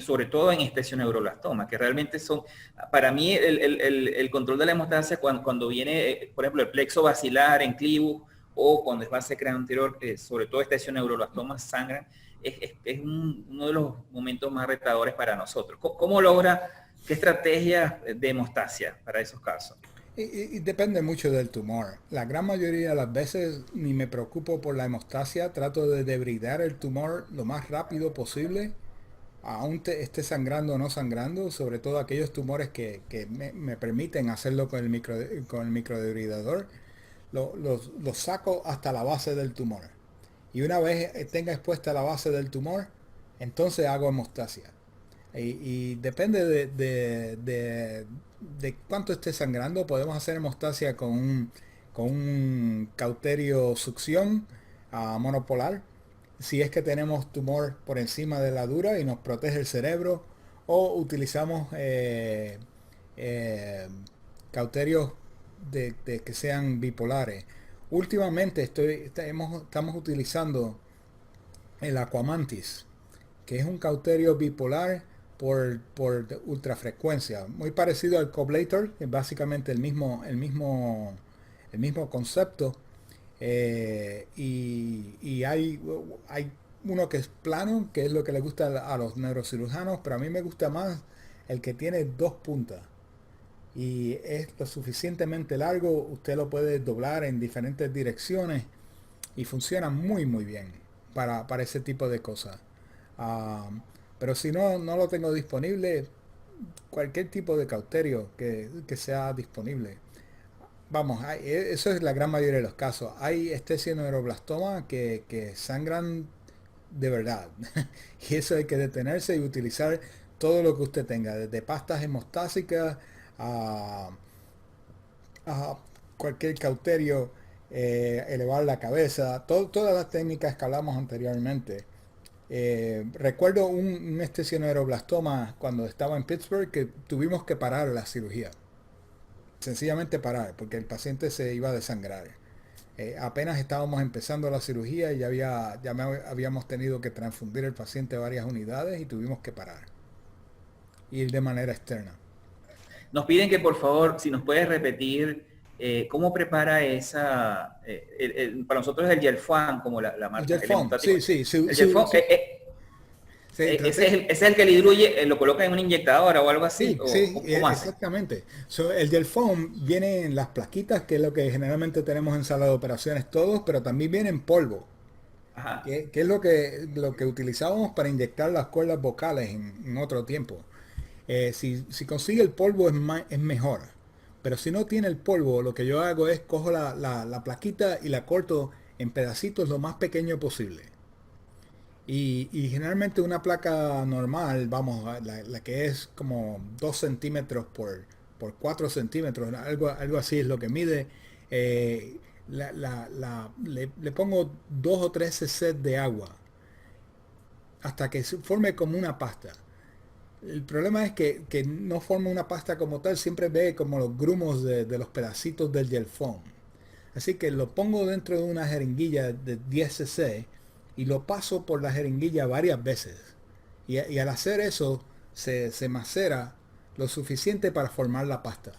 sobre todo en especioneuroblastoma, que realmente son, para mí el control de la hemostasia cuando viene, por ejemplo, el plexo basilar en clivo o cuando es base cráneo anterior, sobre todo especioneuroblastomas sangran, es uno de los momentos más retadores para nosotros. ¿Cómo logra, qué estrategia de hemostasia para esos casos? Y depende mucho del tumor. La gran mayoría de las veces ni me preocupo por la hemostasia, trato de debridar el tumor lo más rápido posible, aún esté sangrando o no sangrando, sobre todo aquellos tumores que me permiten hacerlo con el microdebridador, los saco hasta la base del tumor. Y una vez tenga expuesta la base del tumor, entonces hago hemostasia. Y depende de cuánto esté sangrando, podemos hacer hemostasia con un cauterio succión monopolar, si es que tenemos tumor por encima de la dura y nos protege el cerebro, o utilizamos eh, cauterios de que sean bipolares. Últimamente estamos utilizando el Aquamantis, que es un cauterio bipolar por ultrafrecuencia, muy parecido al Coblator, es básicamente el mismo concepto. Y hay uno que es plano, que es lo que le gusta a los neurocirujanos, pero a mí me gusta más el que tiene dos puntas y es lo suficientemente largo, usted lo puede doblar en diferentes direcciones y funciona muy bien para ese tipo de cosas. Ah, pero si no lo tengo disponible, cualquier tipo de cauterio que sea disponible. Vamos, eso es la gran mayoría de los casos. Hay esthesioneuroblastoma que sangran de verdad. Y eso hay que detenerse y utilizar todo lo que usted tenga, desde pastas hemostásicas a, a cualquier cauterio, elevar la cabeza, todas las técnicas que hablamos anteriormente. Recuerdo un esthesioneuroblastoma cuando estaba en Pittsburgh que tuvimos que parar la cirugía. Sencillamente parar, porque el paciente se iba a desangrar. Apenas estábamos empezando la cirugía y habíamos tenido que transfundir el paciente varias unidades y tuvimos que parar. Ir de manera externa. Nos piden que por favor, si nos puedes repetir cómo prepara esa, para nosotros es el Gelfoam, como la marca. El Gelfoam, sí. El Gelfoam, ese es el que le diluye, lo coloca en una inyectadora o algo así. Exactamente. El Gelfoam viene en las plaquitas, que es lo que generalmente tenemos en sala de operaciones todos, pero también viene en polvo. Que es lo que utilizábamos para inyectar las cuerdas vocales en otro tiempo. Si consigue el polvo es mejor, pero si no tiene el polvo, lo que yo hago es cojo la plaquita y la corto en pedacitos lo más pequeño posible. Y generalmente una placa normal, vamos, la que es como 2 centímetros por 4 centímetros, algo así es lo que mide. Le pongo 2 o 3 cc de agua hasta que se forme como una pasta. El problema es que no forma una pasta como tal, siempre ve como los grumos de los pedacitos del Gelfoam. Así que lo pongo dentro de una jeringuilla de 10 cc y lo paso por la jeringuilla varias veces. Y al hacer eso se macera lo suficiente para formar la pasta.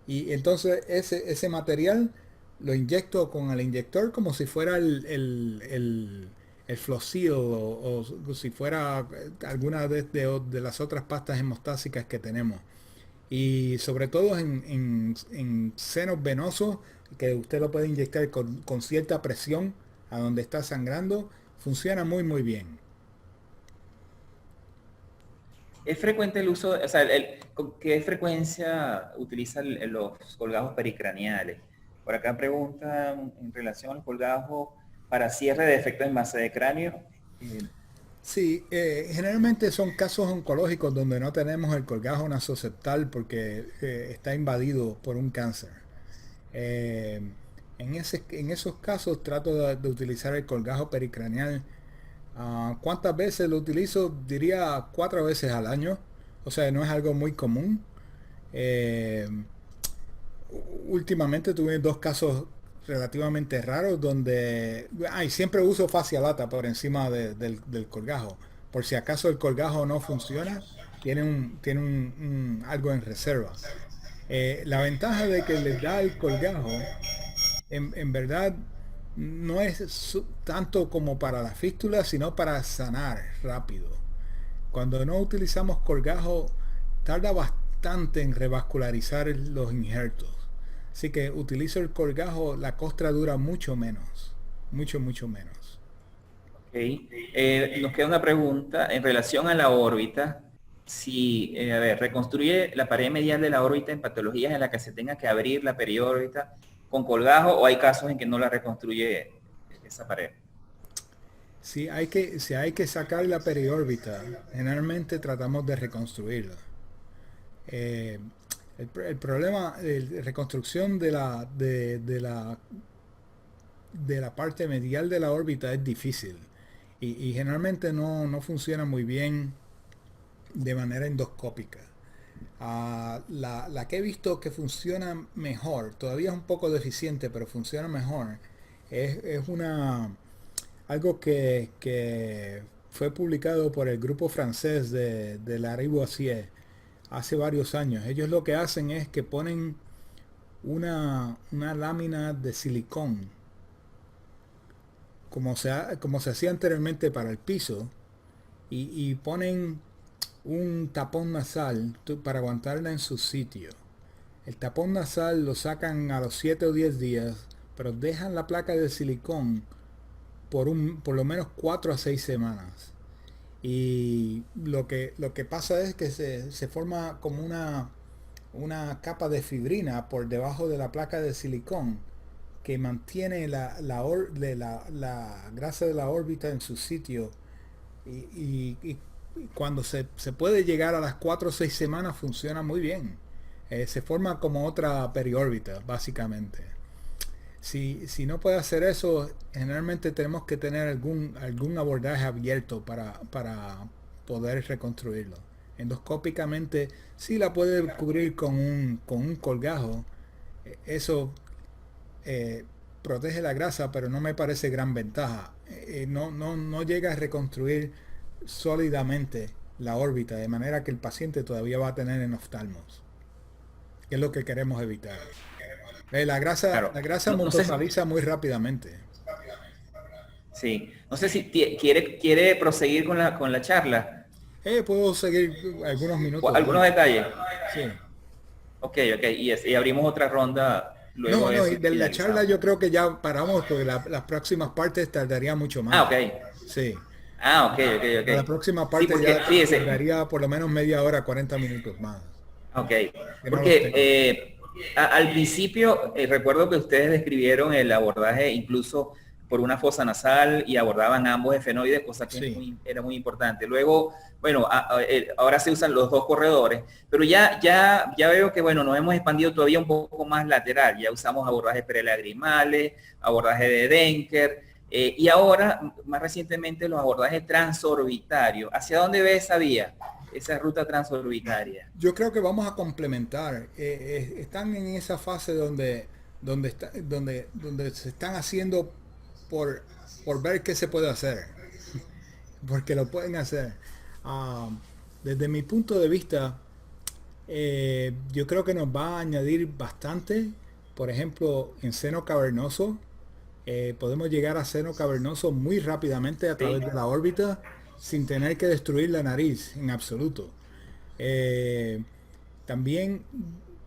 Y entonces ese material lo inyecto con el inyector como si fuera el Flosil o si fuera alguna de las otras pastas hemostásicas que tenemos. Y sobre todo en senos venosos, que usted lo puede inyectar con cierta presión a donde está sangrando, funciona muy bien. ¿Es frecuente el uso, o sea, con qué frecuencia utiliza los colgajos pericraneales? Por acá preguntan en relación al colgajo para cierre de defectos en base de cráneo. Sí, generalmente son casos oncológicos donde no tenemos el colgajo nasoseptal porque está invadido por un cáncer. En esos casos trato de utilizar el colgajo pericraneal. ¿Cuántas veces lo utilizo? Diría 4 veces al año. O sea, no es algo muy común. Últimamente tuve 2 casos relativamente raros donde siempre uso fascialata por encima del colgajo. Por si acaso el colgajo no funciona, tiene algo en reserva. La ventaja de que les da el colgajo en verdad no es tanto como para la fístula, sino para sanar rápido. Cuando no utilizamos colgajo, tarda bastante en revascularizar los injertos. Así que utilizo el colgajo, la costra dura mucho menos. Mucho menos. Okay. Nos queda una pregunta en relación a la órbita. Si, reconstruye la pared medial de la órbita en patologías en las que se tenga que abrir la periórbita con colgajo, o hay casos en que no la reconstruye esa pared. Si hay que sacar la periórbita, generalmente tratamos de reconstruirla. El problema de reconstrucción de la parte medial de la órbita es difícil y generalmente no funciona muy bien de manera endoscópica. La que he visto que funciona mejor, todavía es un poco deficiente, pero funciona mejor, es algo que fue publicado por el grupo francés de Lariboisière hace varios años. Ellos lo que hacen es que ponen una lámina de silicón, como se hacía anteriormente para el piso, y ponen un tapón nasal para aguantarla en su sitio. El tapón nasal lo sacan a los 7 o 10 días, pero dejan la placa de silicón por lo menos 4 a 6 semanas. Y lo que pasa es que se forma como una capa de fibrina por debajo de la placa de silicón que mantiene la grasa de la órbita en su sitio, y cuando se puede llegar a las 4 o 6 semanas funciona muy bien. Se forma como otra periórbita básicamente. Si no puede hacer eso, generalmente tenemos que tener algún abordaje abierto para poder reconstruirlo. Endoscópicamente sí la puede cubrir con un colgajo. Eso protege la grasa, pero no me parece gran ventaja. No llega a reconstruir sólidamente la órbita, de manera que el paciente todavía va a tener enoftalmos, que es lo que queremos evitar. La grasa, Claro. la grasa No sé montosaliza muy rápidamente. Sí, no sé si quiere proseguir con la charla. Puedo seguir algunos minutos Algunos más. detalles. Sí. Ok, y abrimos otra ronda luego de No, eso y y de la charla finalizamos. yo creo que ya paramos, porque las próximas partes tardaría mucho Ah, más. ok. Sí. La Ok. próxima Sí, parte porque ya fíjese. tardaría por lo menos media hora, 40 minutos más. Ok. Que no los Porque tengo. al principio recuerdo que ustedes describieron el abordaje incluso por una fosa nasal y abordaban ambos efenoides, cosa que Sí. era muy importante. Luego, bueno, ahora se usan los dos corredores, pero ya veo que, bueno, nos hemos expandido todavía un poco más lateral. Ya usamos abordajes prelagrimales, abordaje de Denker, y ahora, más recientemente, los abordajes transorbitarios. ¿Hacia dónde ve esa vía? Esa ruta transorbitaria. Yo creo que vamos a complementar. Están en esa fase donde se están haciendo por, por ver qué se puede hacer, porque lo pueden hacer. Ah, Desde mi punto de vista, yo creo que nos va a añadir bastante. Por ejemplo, en seno cavernoso, podemos llegar a seno cavernoso muy rápidamente a través Sí, de la órbita, sin tener que destruir la nariz en absoluto. Eh, También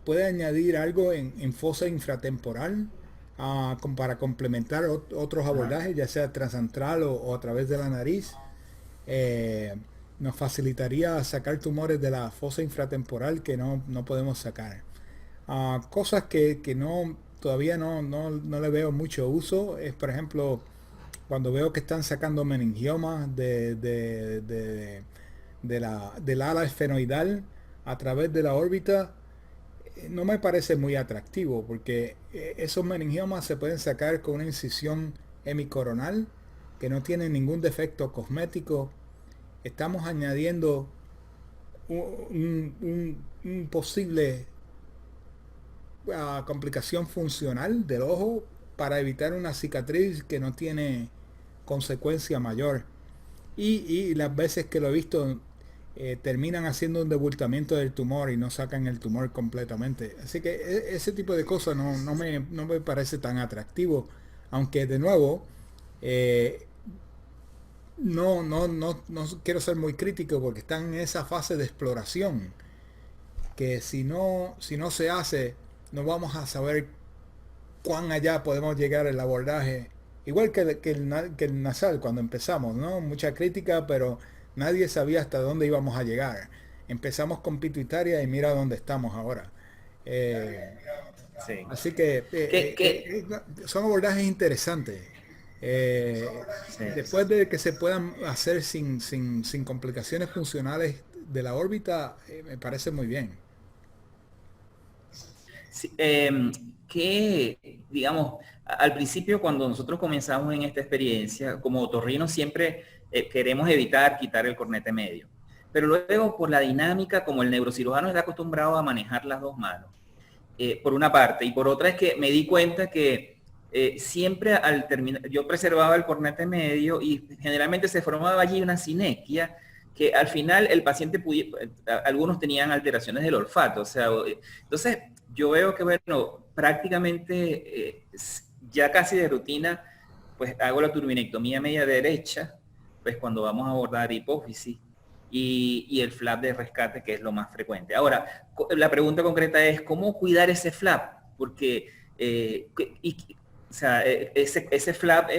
puede añadir algo en fosa infratemporal, para complementar otros ajá, abordajes, ya sea transantral o a través de la nariz. Eh, Nos facilitaría sacar tumores de la fosa infratemporal que no podemos sacar. Cosas que todavía no le veo mucho uso es, por ejemplo, cuando veo que están sacando meningiomas del ala esfenoidal a través de la órbita. No me parece muy atractivo, porque esos meningiomas se pueden sacar con una incisión hemicoronal que no tiene ningún defecto cosmético. Estamos añadiendo un posible complicación funcional del ojo para evitar una cicatriz que no tiene consecuencia mayor. Y las veces que lo he visto, terminan haciendo un debultamiento del tumor y no sacan el tumor completamente. Así que ese tipo de cosas no me parece tan atractivo. Aunque de nuevo, eh, no quiero ser muy crítico, porque están en esa fase de exploración, que si no se hace, no vamos a saber cuán allá podemos llegar el abordaje. Igual que el nasal cuando empezamos, ¿no? Mucha crítica, pero nadie sabía hasta dónde íbamos a llegar. Empezamos con pituitaria y mira dónde estamos ahora. Eh, sí. Así que son abordajes interesantes. Sí. Después de que se puedan hacer sin complicaciones funcionales de la órbita, me parece muy bien. Sí, que, digamos, al principio cuando nosotros comenzamos en esta experiencia, como otorrinos siempre queremos evitar quitar el cornete medio. Pero luego por la dinámica, como el neurocirujano está acostumbrado a manejar las dos manos, por una parte, y por otra es que me di cuenta que siempre al terminar, yo preservaba el cornete medio y generalmente se formaba allí una sinequia que al final el paciente algunos tenían alteraciones del olfato, o sea, entonces yo veo que, bueno, prácticamente ya casi de rutina, pues hago la turbinectomía media derecha, pues cuando vamos a abordar hipófisis y el flap de rescate, que es lo más frecuente. Ahora, la pregunta concreta es, ¿cómo cuidar ese flap? Porque, o sea, ese flap,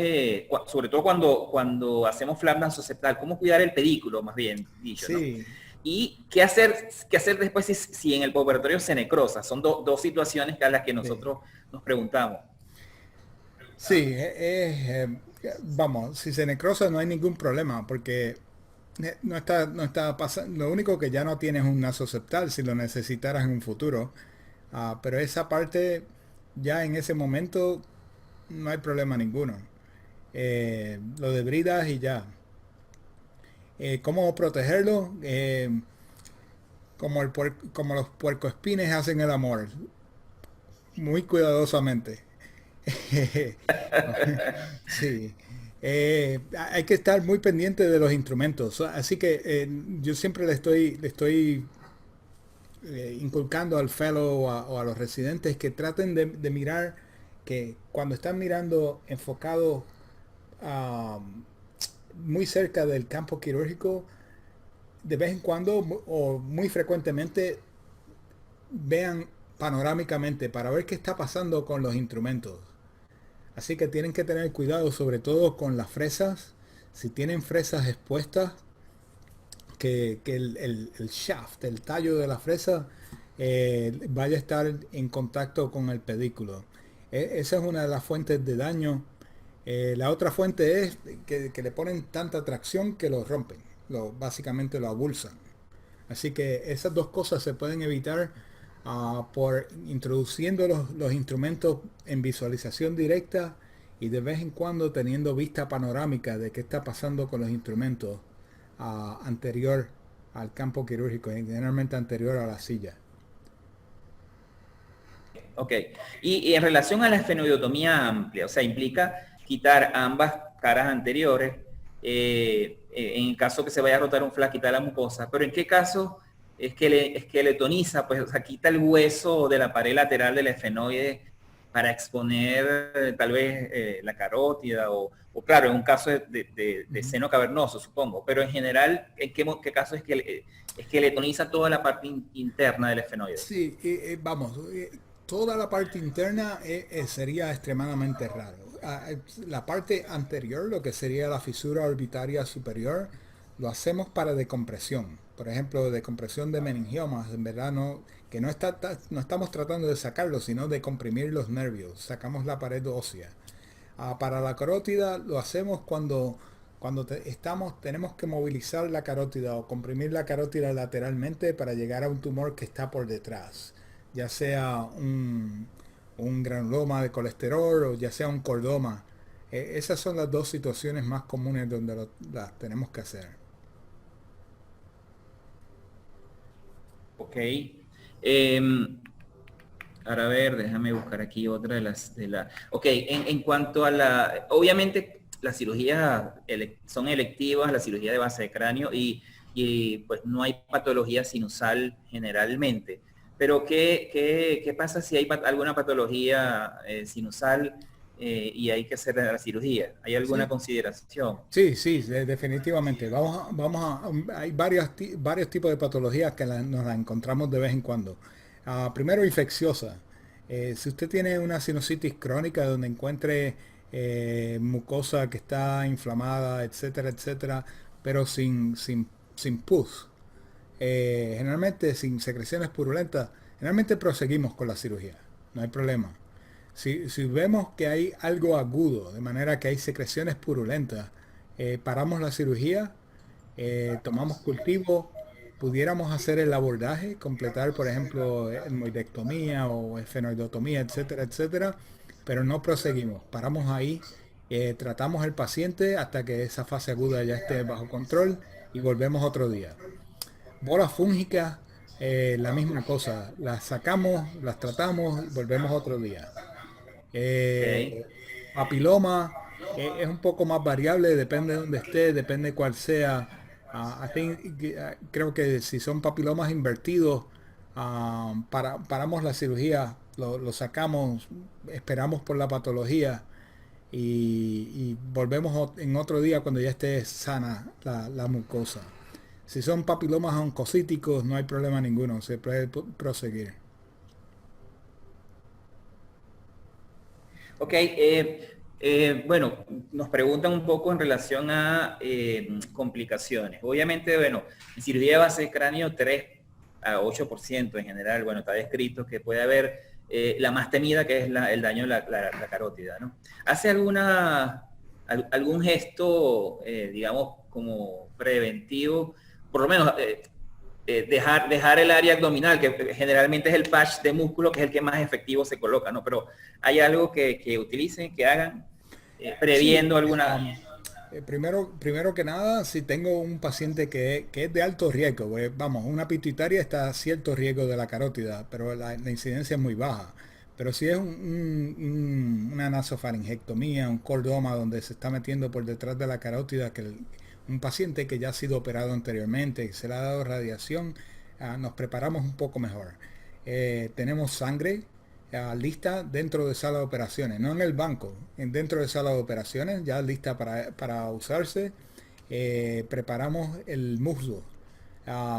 sobre todo cuando hacemos flap nasoseptal, ¿cómo cuidar el pedículo, más bien dicho, Sí. ¿no? Y qué hacer después si en el postoperatorio se necrosa. Son dos situaciones a las que nosotros nos preguntamos. Sí, vamos, si se necrosa no hay ningún problema porque no está pasando, lo único que ya no tienes un naso septal si lo necesitaras en un futuro. Pero esa parte ya en ese momento no hay problema ninguno. Lo debridas y ya. ¿Cómo protegerlo? Como los puercoespines hacen el amor, muy cuidadosamente. Sí. Hay que estar muy pendiente de los instrumentos. Así que yo siempre le estoy inculcando al fellow o a los residentes que traten de mirar, que cuando están mirando enfocado muy cerca del campo quirúrgico, de vez en cuando o muy frecuentemente vean panorámicamente para ver qué está pasando con los instrumentos. Así que tienen que tener cuidado sobre todo con las fresas. Si tienen fresas expuestas, que el shaft, el tallo de la fresa, vaya a estar en contacto con el pedículo. Esa es una de las fuentes de daño. La otra fuente es que le ponen tanta tracción que lo rompen, básicamente lo abulsan. Así que esas dos cosas se pueden evitar por introduciendo los instrumentos en visualización directa y de vez en cuando teniendo vista panorámica de qué está pasando con los instrumentos anterior al campo quirúrgico, generalmente anterior a la silla. Ok. Y en relación a la esfenoidotomía amplia, o sea, implica quitar ambas caras anteriores, en el caso que se vaya a rotar un flap, quitar la mucosa, pero ¿en qué caso es que le toniza, pues, o sea, quita el hueso de la pared lateral del esfenoide para exponer tal vez la carótida o claro, en un caso de seno cavernoso, supongo, pero en general, ¿en qué caso es que le toniza toda la parte interna del esfenoide? Sí, vamos, toda la parte interna sería extremadamente raro. La parte anterior, lo que sería la fisura orbitaria superior, lo hacemos para decompresión. Por ejemplo, decompresión de meningiomas, en verdad que no estamos tratando de sacarlo, sino de comprimir los nervios. Sacamos la pared ósea. Para la carótida lo hacemos cuando tenemos que movilizar la carótida o comprimir la carótida lateralmente para llegar a un tumor que está por detrás, ya sea un granuloma de colesterol o ya sea un cordoma. Esas son las dos situaciones más comunes donde las tenemos que hacer. Ok. Ahora a ver, déjame buscar aquí otra Ok, en cuanto a obviamente las cirugías son electivas, la cirugía de base de cráneo y pues no hay patología sinusal generalmente. Pero ¿qué pasa si hay alguna patología sinusal y hay que hacer la cirugía? ¿Hay alguna Sí, consideración? sí, sí, definitivamente. Hay varios tipos de patologías que nos las encontramos de vez en cuando. Primero, infecciosa. Si usted tiene una sinusitis crónica donde encuentre mucosa que está inflamada, etcétera, etcétera, pero sin pus, generalmente sin secreciones purulentas, generalmente proseguimos con la cirugía. No hay problema. Si vemos que hay algo agudo, de manera que hay secreciones purulentas, paramos la cirugía, tomamos cultivo, pudiéramos hacer el abordaje, completar, por ejemplo, hemoidectomía o esfenoidotomía, etcétera, etcétera, pero no proseguimos. Paramos ahí, tratamos al paciente hasta que esa fase aguda ya esté bajo control y volvemos otro día. Bolas fúngicas, la misma cosa. Las sacamos, las tratamos y volvemos otro día. Ok. Eh, Papiloma es un poco más variable, depende de dónde esté, depende cuál sea. Creo que si son papilomas invertidos, paramos la cirugía, lo sacamos, esperamos por la patología y volvemos en otro día cuando ya esté sana la mucosa. Si son papilomas oncocíticos, no hay problema ninguno, se puede proseguir. Ok, bueno, nos preguntan un poco en relación a complicaciones. Obviamente, bueno, en cirugía de base de cráneo 3 a 8% en general, bueno, está descrito que puede haber la más temida que es el daño de la carótida, ¿no? ¿Hace algún gesto, digamos, como preventivo, por lo menos dejar el área abdominal, que generalmente es el patch de músculo, que es el que más efectivo se coloca, ¿no? Pero hay algo que utilicen, que hagan, Sí, previendo alguna... primero que nada, si tengo un paciente que es de alto riesgo, pues, vamos, una pituitaria está a cierto riesgo de la carótida, pero la incidencia es muy baja. Pero si es una nasofaringectomía, un cordoma donde se está metiendo por detrás de la carótida, un paciente que ya ha sido operado anteriormente, se le ha dado radiación, nos preparamos un poco mejor. Tenemos sangre lista dentro de sala de operaciones, no en el banco, dentro de sala de operaciones, ya lista para usarse. Preparamos el muslo.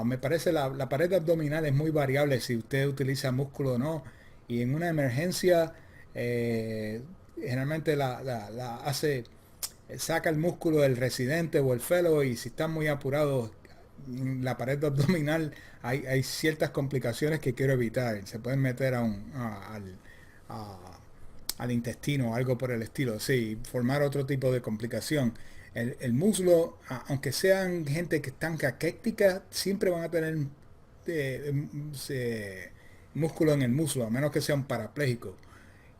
Me parece la pared abdominal es muy variable si usted utiliza músculo o no. Y en una emergencia, generalmente la hace, saca el músculo del residente o el fellow, y si están muy apurados, la pared abdominal hay ciertas complicaciones que quiero evitar. Se pueden meter a- al intestino o algo por el estilo. Sí, formar otro tipo de complicación. El muslo, aunque sean gente que están caquéctica, siempre van a tener músculo en el muslo, a menos que sea un parapléjico.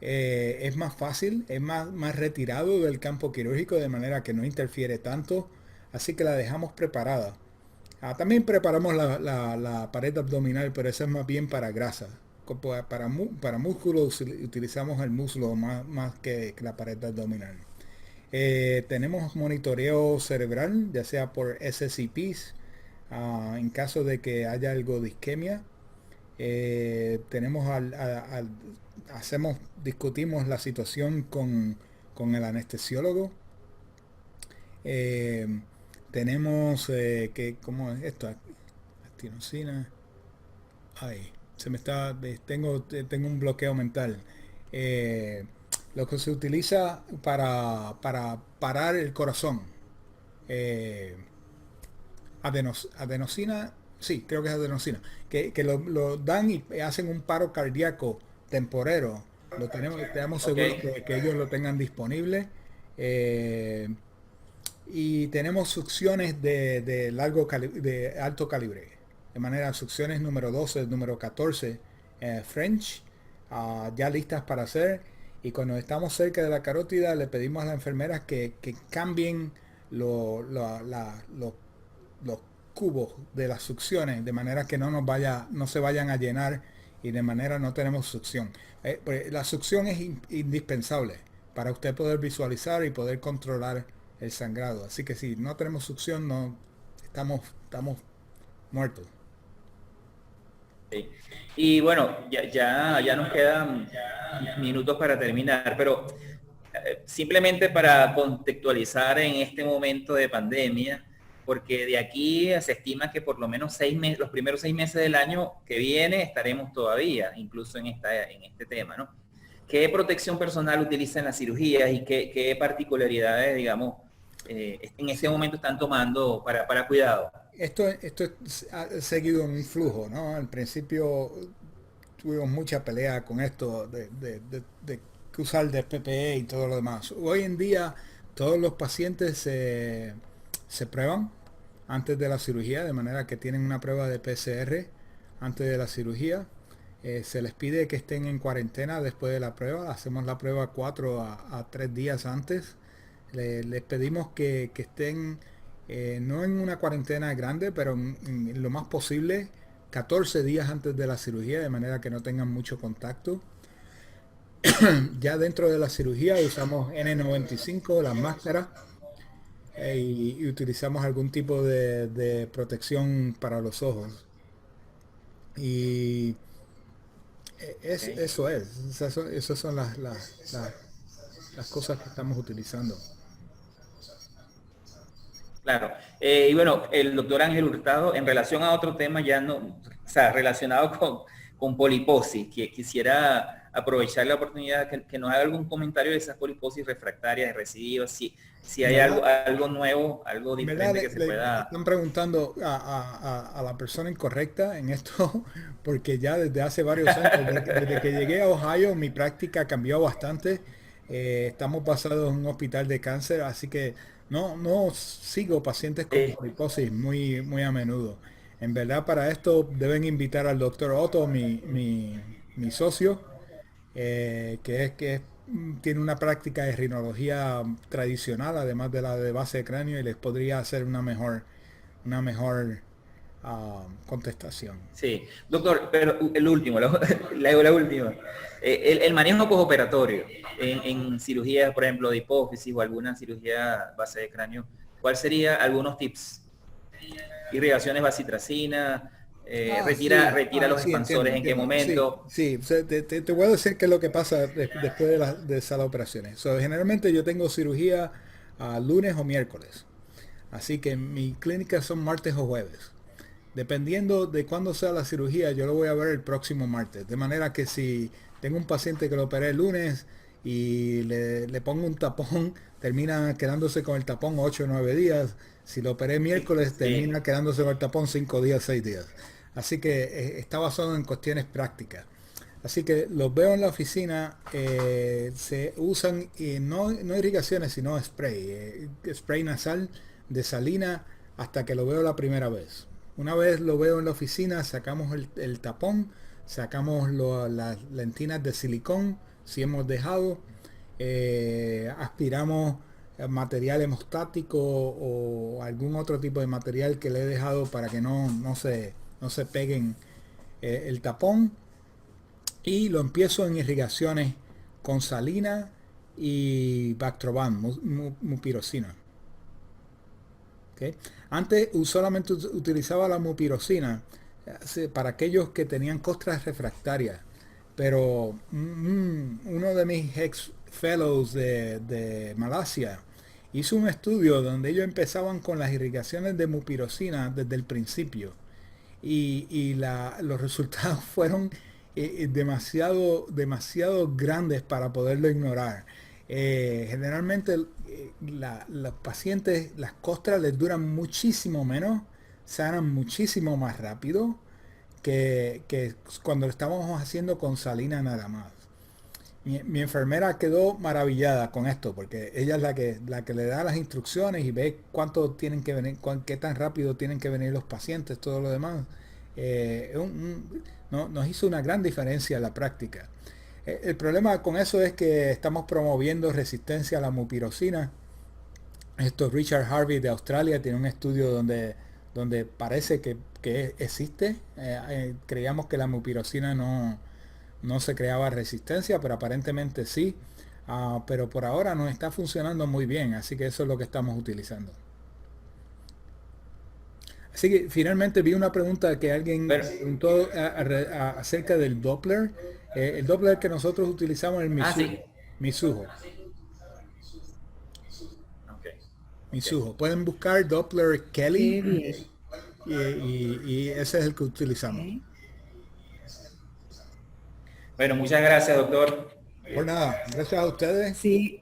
Es más fácil, es más retirado del campo quirúrgico, de manera que no interfiere tanto, así que la dejamos preparada. También preparamos la pared abdominal, pero eso es más bien para grasa. Para músculo utilizamos el muslo más que la pared abdominal. Tenemos monitoreo cerebral, ya sea por SCPs, en caso de que haya algo de isquemia. Tenemos discutimos la situación con el anestesiólogo. Eh, tenemos ¿cómo es esto? Astinosina. Ay, se me está, tengo un bloqueo mental. Eh, lo que se utiliza para parar el corazón. Eh, adenosina, sí, creo que es adenosina, que lo dan y hacen un paro cardíaco temporero. Estamos Ok, seguros que ellos lo tengan disponible. Eh, y tenemos succiones de alto calibre. De manera, succiones número 12, número 14, French, ya listas para hacer. Y cuando estamos cerca de la carótida, le pedimos a las enfermeras que cambien los cubos de las succiones, de manera que no se vayan a llenar, y de manera no tenemos succión. Pues, la succión es indispensable para usted poder visualizar y poder controlar el sangrado. Así que si no tenemos succión, no estamos muertos. sí. Y bueno, ya nos quedan minutos para terminar, pero simplemente para contextualizar en este momento de pandemia, porque de aquí se estima que por lo menos 6 meses, los primeros 6 meses del año que viene estaremos todavía, incluso en este tema, ¿no? ¿Qué protección personal utiliza en las cirugías y qué particularidades, digamos, en este Sí, momento están tomando para cuidado? esto ha seguido un flujo, ¿no? Al principio tuvimos mucha pelea con esto de que usar de PPE y todo lo demás. Hoy en día todos los pacientes se prueban antes de la cirugía, de manera que tienen una prueba de PCR antes de la cirugía. Se les pide que estén en cuarentena después de la prueba. Hacemos la prueba 4 a 3 días antes. Les pedimos que estén no en una cuarentena grande, pero en lo más posible 14 días antes de la cirugía, de manera que no tengan mucho contacto. Ya dentro de la cirugía usamos N95, las máscaras, y utilizamos algún tipo de protección para los ojos. Y Ok. eso es, esas son las cosas que estamos utilizando. Claro. Y bueno, el doctor Ángel Hurtado, en relación a otro tema ya no, o sea, relacionado con poliposis, que quisiera aprovechar la oportunidad que nos haga algún comentario de esas poliposis refractarias, recidivas, si En hay verdad, algo nuevo, algo en verdad diferente que se le pueda... están preguntando a la persona incorrecta en esto, porque ya desde hace varios años, desde que llegué a Ohio, mi práctica cambió bastante. Estamos basados en un hospital de cáncer, así que no sigo pacientes con poliposis muy a menudo. En verdad, para esto deben invitar al doctor Otto, mi socio, tiene una práctica de rinología tradicional, además de la de base de cráneo, y les podría hacer una mejor contestación. Sí, doctor, pero el último, la última. El manejo postoperatorio en cirugías, por ejemplo, de hipófisis o alguna cirugía base de cráneo, ¿cuál sería algunos tips? Irrigaciones bacitracina, retira los Sí, entiendo, expansores en qué entiendo. Sí, momento. sí. O sea, te voy a decir qué es lo que pasa después de sala de operaciones. So, generalmente yo tengo cirugía lunes o miércoles. Así que mi clínica son martes o jueves. Dependiendo de cuándo sea la cirugía, yo lo voy a ver el próximo martes. De manera que si tengo un paciente que lo operé el lunes y le pongo un tapón, termina quedándose con el tapón 8 o 9 días. Si lo operé miércoles, Sí, termina quedándose con el tapón 5 días, 6 días. Así que está basado en cuestiones prácticas. Así que los veo en la oficina, se usan y no irrigaciones, sino spray, spray nasal de salina hasta que lo veo la primera vez. Una vez lo veo en la oficina, sacamos el tapón, sacamos las lentinas de silicón, si hemos dejado, aspiramos material hemostático o algún otro tipo de material que le he dejado para que no se peguen el tapón, y lo empiezo en irrigaciones con salina y Bactroban, mupirocina. ¿Okay? Antes solamente utilizaba la mupirocina para aquellos que tenían costras refractarias, pero uno de mis ex fellows de Malasia hizo un estudio donde ellos empezaban con las irrigaciones de mupirocina desde el principio, y los resultados fueron demasiado grandes para poderlo ignorar. Generalmente los pacientes, las costras les duran muchísimo menos, sanan muchísimo más rápido que cuando lo estábamos haciendo con salina nada más. Mi enfermera quedó maravillada con esto, porque ella es la que le da las instrucciones y ve cuánto tienen que venir, qué tan rápido tienen que venir los pacientes, todo lo demás. Nos hizo una gran diferencia en la práctica. El problema con eso es que estamos promoviendo resistencia a la mupirocina. Richard Harvey de Australia tiene un estudio donde parece que existe. Creíamos que la mupirocina no se creaba resistencia, pero aparentemente sí. Pero por ahora no está funcionando muy bien, así que eso es lo que estamos utilizando. Así que finalmente vi una pregunta que alguien pero, preguntó acerca del Doppler. El Doppler que nosotros utilizamos es el sí. Misuho. Ok, ok. Misuho. Pueden buscar Doppler Kelly Qué bien. y ese es el que utilizamos. Ok. Bueno, muchas gracias, doctor. Por nada, gracias a ustedes. Sí,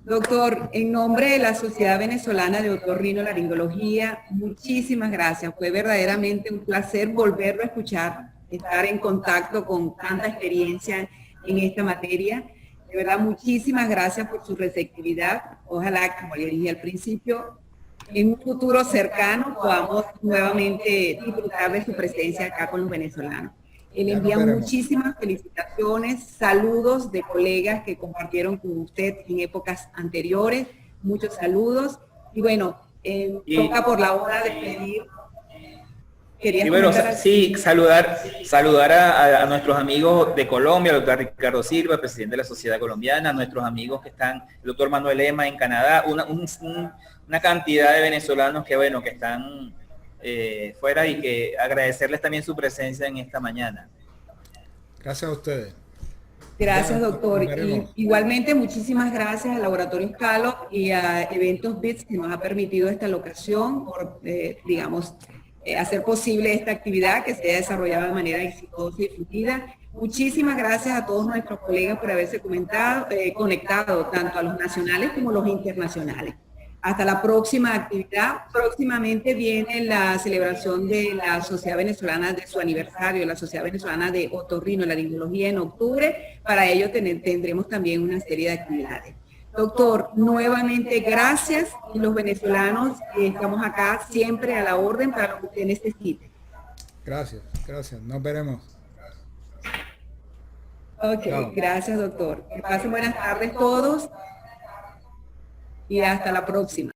doctor, en nombre de la Sociedad Venezolana de Otorrinolaringología, muchísimas gracias. Fue verdaderamente un placer volverlo a escuchar, estar en contacto con tanta experiencia en esta materia. De verdad, muchísimas gracias por su receptividad. Ojalá, como le dije al principio, en un futuro cercano podamos nuevamente disfrutar de su presencia acá con los venezolanos. Le Ya nos envían veremos. muchísimas felicitaciones, saludos de colegas que compartieron con usted en épocas anteriores, muchos saludos. Y bueno, Y, toca por la hora de pedir. ¿Querías Y bueno, comentar? sí, saludar a nuestros amigos de Colombia, al doctor Ricardo Silva, presidente de la Sociedad Colombiana, a nuestros amigos que están, el doctor Manuel Ema en Canadá, una cantidad de venezolanos que, bueno, que están fuera, y que agradecerles también su presencia en esta mañana. Gracias a ustedes. Gracias, Ya, doctor. veremos. Y igualmente, muchísimas gracias al Laboratorio Scalo y a Eventos BITS, que nos ha permitido esta locación por, digamos, hacer posible esta actividad que se ha desarrollado de manera exitosa y fluida. Muchísimas gracias a todos nuestros colegas por haberse conectado, tanto a los nacionales como los internacionales. Hasta la próxima actividad. Próximamente viene la celebración de la Sociedad Venezolana, de su aniversario, la Sociedad Venezolana de Otorrinolaringología en octubre. Para ello tendremos también una serie de actividades. Doctor, nuevamente gracias, y los venezolanos estamos acá siempre a la orden para lo que usted necesite. Gracias, gracias. Nos veremos. Ok, Chao. gracias, doctor. Que pasen buenas tardes todos y hasta la próxima.